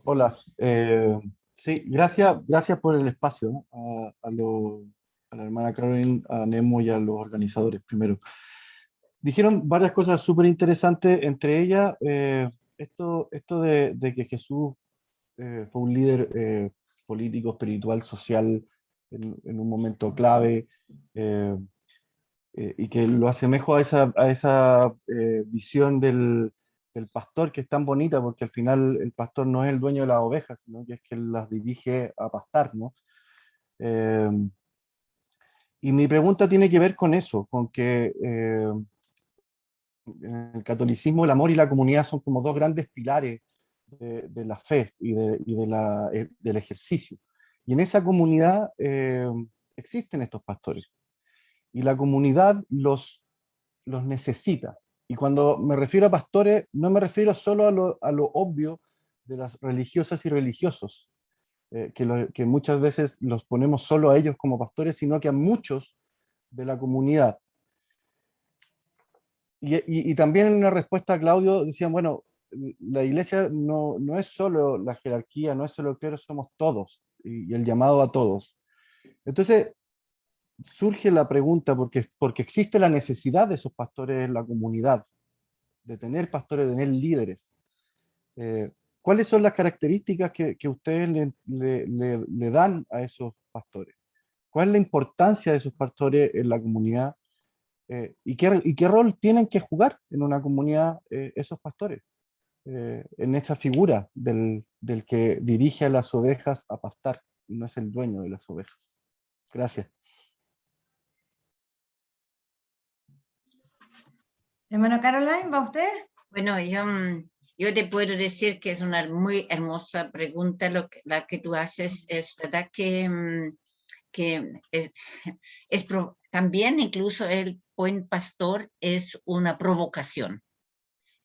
Hola, sí, gracias por el espacio, ¿no? A la hermana Carolyn, a Nemo y a los organizadores primero. Dijeron varias cosas súper interesantes, entre ellas esto de que Jesús fue un líder político, espiritual, social, en un momento clave, y que lo asemejo a esa visión del pastor, que es tan bonita, porque al final el pastor no es el dueño de las ovejas, sino que es que las dirige a pastar, ¿no? Y mi pregunta tiene que ver con eso, con que en el catolicismo el amor y la comunidad son como dos grandes pilares de la fe y del ejercicio. Y en esa comunidad existen estos pastores. Y la comunidad los necesita. Y cuando me refiero a pastores, no me refiero solo a lo obvio de las religiosas y religiosos, que muchas veces los ponemos solo a ellos como pastores, sino que a muchos de la comunidad. Y también en una respuesta a Claudio decían, bueno, la iglesia no es solo la jerarquía, no es solo el clero, somos todos, y el llamado a todos. Entonces, surge la pregunta, porque existe la necesidad de esos pastores en la comunidad, de tener pastores, de tener líderes. ¿Cuáles son las características que ustedes le dan a esos pastores? ¿Cuál es la importancia de esos pastores en la comunidad? ¿Y qué rol tienen que jugar en una comunidad esos pastores? En esa figura del que dirige a las ovejas a pastar, y no es el dueño de las ovejas. Gracias. Hermano Caroline, ¿va usted? Bueno, yo te puedo decir que es una muy hermosa pregunta la que tú haces. Es verdad que también incluso el buen pastor es una provocación.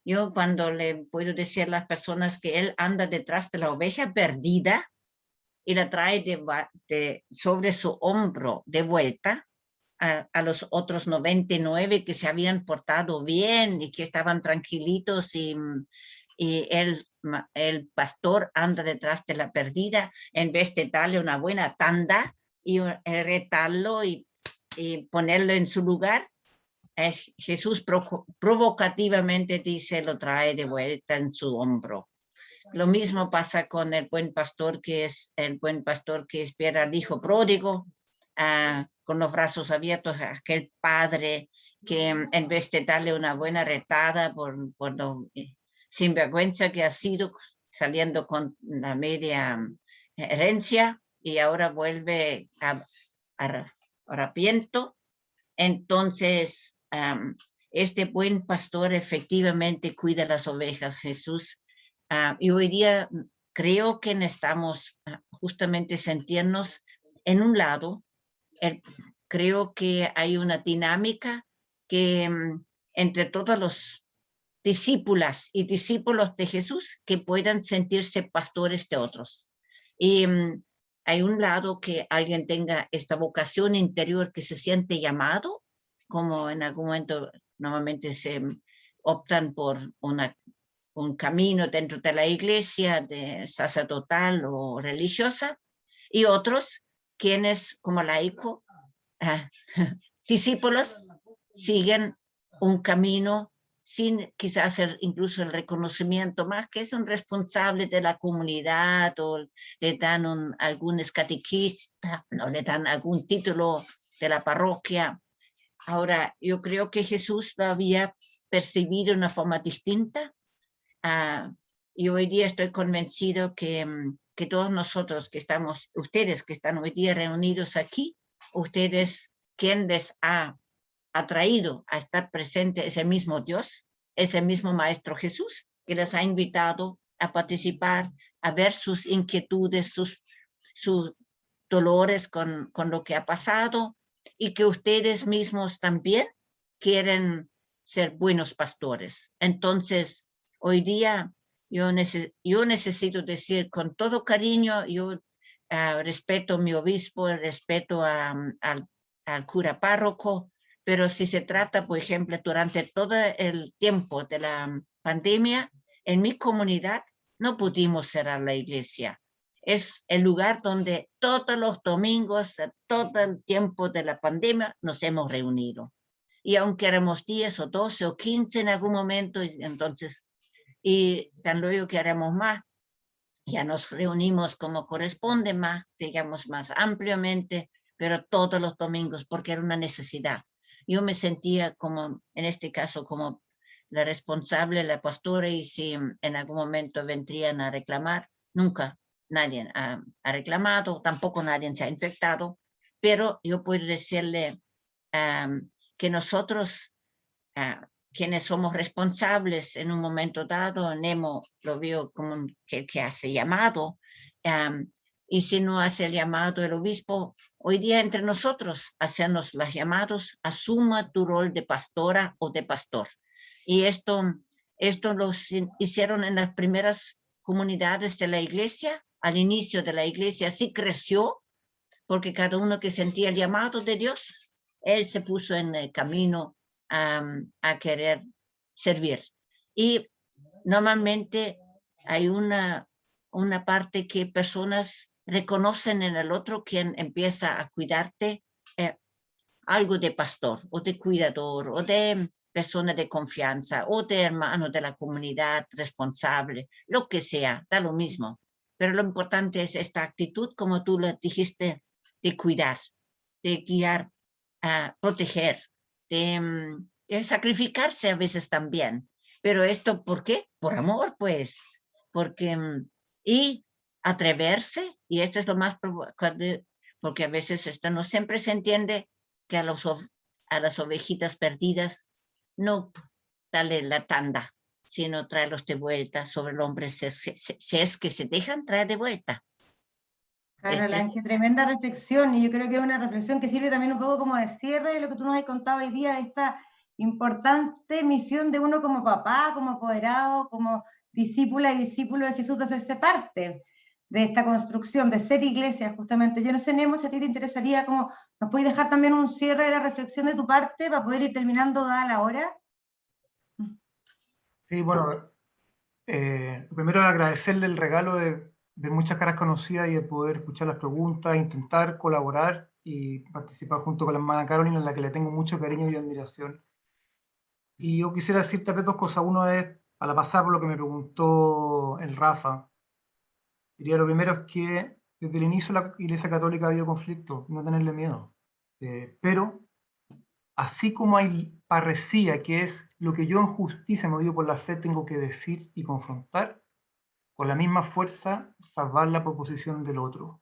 Yo cuando le puedo decir a las personas que él anda detrás de la oveja perdida y la trae sobre su hombro de vuelta, a los otros 99 que se habían portado bien y que estaban tranquilitos, y el pastor anda detrás de la perdida en vez de darle una buena tanda y retarlo y ponerlo en su lugar. Jesús provocativamente dice, lo trae de vuelta en su hombro. Lo mismo pasa con el buen pastor, que es el buen pastor que espera al hijo pródigo, con los brazos abiertos, a aquel padre que en vez de darle una buena retada por lo sinvergüenza que ha sido, saliendo con la media herencia, y ahora vuelve arrepiento. Entonces, este buen pastor efectivamente cuida las ovejas, Jesús. Y hoy día creo que necesitamos justamente sentirnos en un lado. Creo que hay una dinámica que entre todos los discípulas y discípulos de Jesús que puedan sentirse pastores de otros. Y hay un lado que alguien tenga esta vocación interior, que se siente llamado, como en algún momento normalmente se optan por un camino dentro de la iglesia, de sacerdotal o religiosa, y otros quienes como laico, discípulos, siguen un camino sin quizás hacer incluso el reconocimiento, más que es un responsable de la comunidad, o le dan algún catequista, no le dan algún título de la parroquia. Ahora, yo creo que Jesús lo había percibido de una forma distinta, y hoy día estoy convencido que todos nosotros que estamos, ustedes que están hoy día reunidos aquí, ustedes, quien les ha atraído a estar presente ese mismo Dios, ese mismo Maestro Jesús, que les ha invitado a participar, a ver sus inquietudes, sus dolores con lo que ha pasado, y que ustedes mismos también quieren ser buenos pastores. Entonces, hoy día yo necesito decir con todo cariño, yo respeto a mi obispo, respeto al cura párroco, pero si se trata, por ejemplo, durante todo el tiempo de la pandemia, en mi comunidad no pudimos cerrar la iglesia. Es el lugar donde todos los domingos, todo el tiempo de la pandemia, nos hemos reunido. Y aunque éramos 10 o 12 o 15 en algún momento, entonces, y tan luego que haremos más, ya nos reunimos como corresponde, más, digamos, más ampliamente, pero todos los domingos, porque era una necesidad. Yo me sentía como, en este caso, como la responsable, la pastora, y si en algún momento vendrían a reclamar, nunca nadie ha reclamado, tampoco nadie se ha infectado, pero yo puedo decirle que nosotros, quienes somos responsables en un momento dado, Nemo lo veo como que hace llamado, y si no hace el llamado el obispo, hoy día entre nosotros hacemos los llamados, asuma tu rol de pastora o de pastor. Y esto lo hicieron en las primeras comunidades de la iglesia, al inicio de la iglesia, así creció, porque cada uno que sentía el llamado de Dios, él se puso en el camino a querer servir. Y normalmente hay una parte que personas reconocen en el otro, quien empieza a cuidarte, algo de pastor o de cuidador o de persona de confianza o de hermano de la comunidad responsable, lo que sea, da lo mismo. Pero lo importante es esta actitud, como tú lo dijiste, de cuidar, de guiar, proteger, de sacrificarse a veces también. Pero esto, ¿por qué? Por amor, pues. Porque, y atreverse, y esto es lo más provocante, porque a veces esto no siempre se entiende, que a las ovejitas perdidas no darle la tanda, sino traerlos de vuelta sobre el hombre, si es que se dejan traer de vuelta. Caroline, qué tremenda reflexión, y yo creo que es una reflexión que sirve también un poco como de cierre de lo que tú nos has contado hoy día, de esta importante misión de uno como papá, como apoderado, como discípula y discípulo de Jesús, de hacerse parte de esta construcción, de ser iglesia, justamente. Yo no sé, Nemo, si a ti te interesaría, como nos puedes dejar también un cierre de la reflexión de tu parte para poder ir terminando dada la hora. Sí, bueno, primero agradecerle el regalo de muchas caras conocidas y de poder escuchar las preguntas, intentar colaborar y participar junto con la hermana Carolina, en la que le tengo mucho cariño y admiración. Y yo quisiera decirte dos cosas. Uno es, a la pasada, por lo que me preguntó el Rafa, diría lo primero es que desde el inicio la Iglesia Católica ha habido conflicto, no tenerle miedo. Pero, así como hay parresía, que es lo que yo en justicia movido por la fe tengo que decir y confrontar, con la misma fuerza salvar la proposición del otro.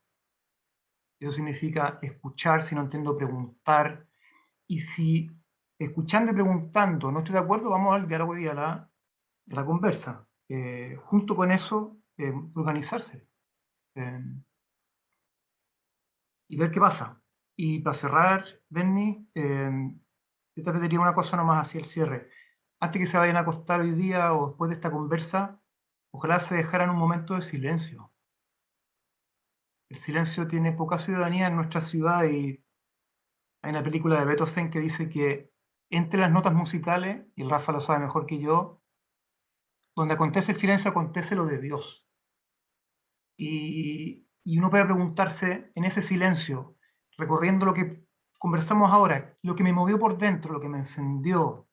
Eso significa escuchar, si no entiendo, preguntar. Y si escuchando y preguntando no estoy de acuerdo, vamos al diálogo y a la conversa. Junto con eso, organizarse. Y ver qué pasa. Y para cerrar, Benny, yo te pediría una cosa nomás hacia el cierre. Antes que se vayan a acostar hoy día o después de esta conversa, ojalá se dejaran un momento de silencio. El silencio tiene poca ciudadanía en nuestra ciudad, y hay una película de Beethoven que dice que entre las notas musicales, y el Rafa lo sabe mejor que yo, donde acontece el silencio, acontece lo de Dios. Y uno puede preguntarse en ese silencio, recorriendo lo que conversamos ahora, lo que me movió por dentro, lo que me encendió,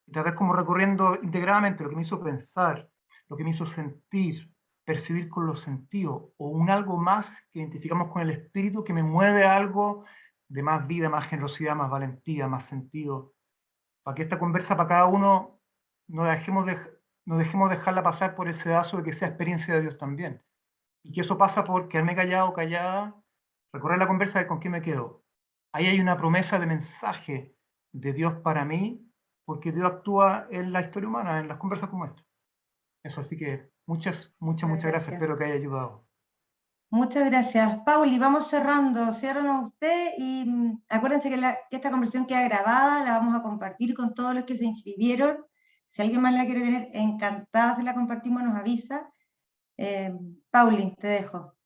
y tal vez como recorriendo integradamente lo que me hizo pensar, lo que me hizo sentir, percibir con los sentidos, o un algo más que identificamos con el espíritu, que me mueve a algo de más vida, más generosidad, más valentía, más sentido, para que esta conversa para cada uno no dejemos dejarla pasar por el sedazo de que sea experiencia de Dios también. Y que eso pasa por quedarme callado o callada, recorrer la conversa de con quién me quedo. Ahí hay una promesa de mensaje de Dios para mí, porque Dios actúa en la historia humana, en las conversas como esta. Eso, así que muchas gracias. Espero que haya ayudado. Muchas gracias. Pauli, vamos cerrando. Ciérranos usted y acuérdense que esta conversación queda grabada, la vamos a compartir con todos los que se inscribieron. Si alguien más la quiere tener, encantada si la compartimos, nos avisa. Pauli, te dejo.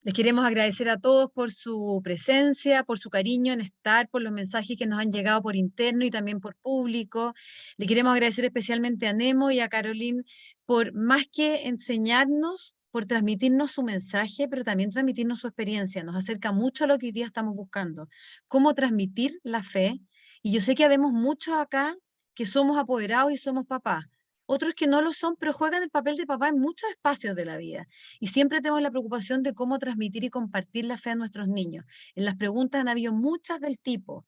Les queremos agradecer a todos por su presencia, por su cariño en estar, por los mensajes que nos han llegado por interno y también por público. Le queremos agradecer especialmente a Nemo y a Caroline por más que enseñarnos, por transmitirnos su mensaje, pero también transmitirnos su experiencia. Nos acerca mucho a lo que hoy día estamos buscando, cómo transmitir la fe. Y yo sé que habemos muchos acá que somos apoderados y somos papás. otros que no lo son, pero juegan el papel de papá en muchos espacios de la vida. Y siempre tenemos la preocupación de cómo transmitir y compartir la fe a nuestros niños. En las preguntas han habido muchas del tipo.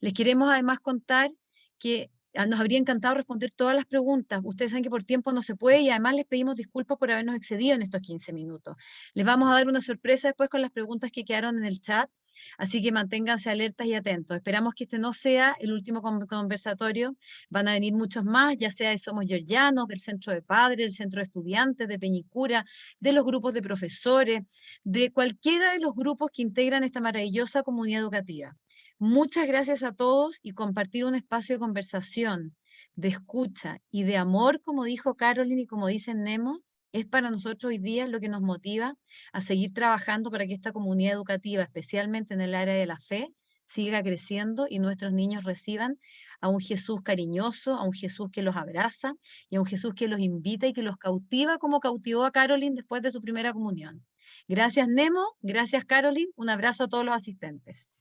Les queremos además contar que nos habría encantado responder todas las preguntas. Ustedes saben que por tiempo no se puede y además les pedimos disculpas por habernos excedido en estos 15 minutos. Les vamos a dar una sorpresa después con las preguntas que quedaron en el chat, así que manténganse alertas y atentos. Esperamos que este no sea el último conversatorio. Van a venir muchos más, ya sea de Somos Georgianos, del Centro de Padres, del Centro de Estudiantes, de Peñicura, de los grupos de profesores, de cualquiera de los grupos que integran esta maravillosa comunidad educativa. Muchas gracias a todos y compartir un espacio de conversación, de escucha y de amor, como dijo Caroline y como dice Nemo, es para nosotros hoy día lo que nos motiva a seguir trabajando para que esta comunidad educativa, especialmente en el área de la fe, siga creciendo y nuestros niños reciban a un Jesús cariñoso, a un Jesús que los abraza y a un Jesús que los invita y que los cautiva como cautivó a Caroline después de su primera comunión. Gracias Nemo, gracias Caroline, un abrazo a todos los asistentes.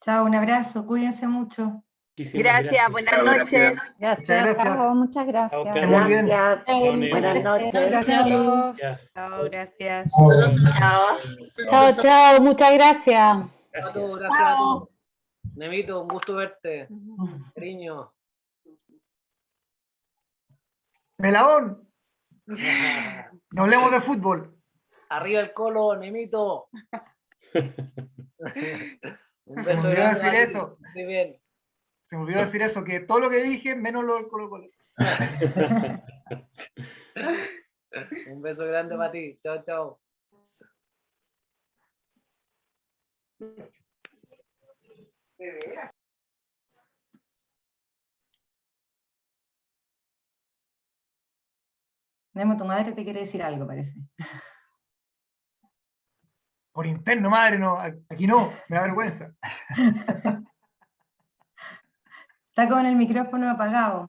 Chao, un abrazo, cuídense mucho. Gracias, buenas noches. Gracias. Chao, muchas gracias. Muy bien. Buenas noches. Gracias a todos. Chao, gracias. Chao. Chao, chao, muchas gracias. A todos, gracias a todos. Nemito, un gusto verte. Cariño. Melahón, no hablemos de fútbol. Arriba el Colo, Nemito. Un Se beso me olvidó grande. decir Mati. eso. Muy bien. Se me olvidó decir eso, que todo lo que dije, menos lo del Colo-Colo. Un beso grande para ti. Chao, chao. Nemo, tu madre te quiere decir algo, parece. Por interno, madre, no, aquí no, me da vergüenza. Está con el micrófono apagado.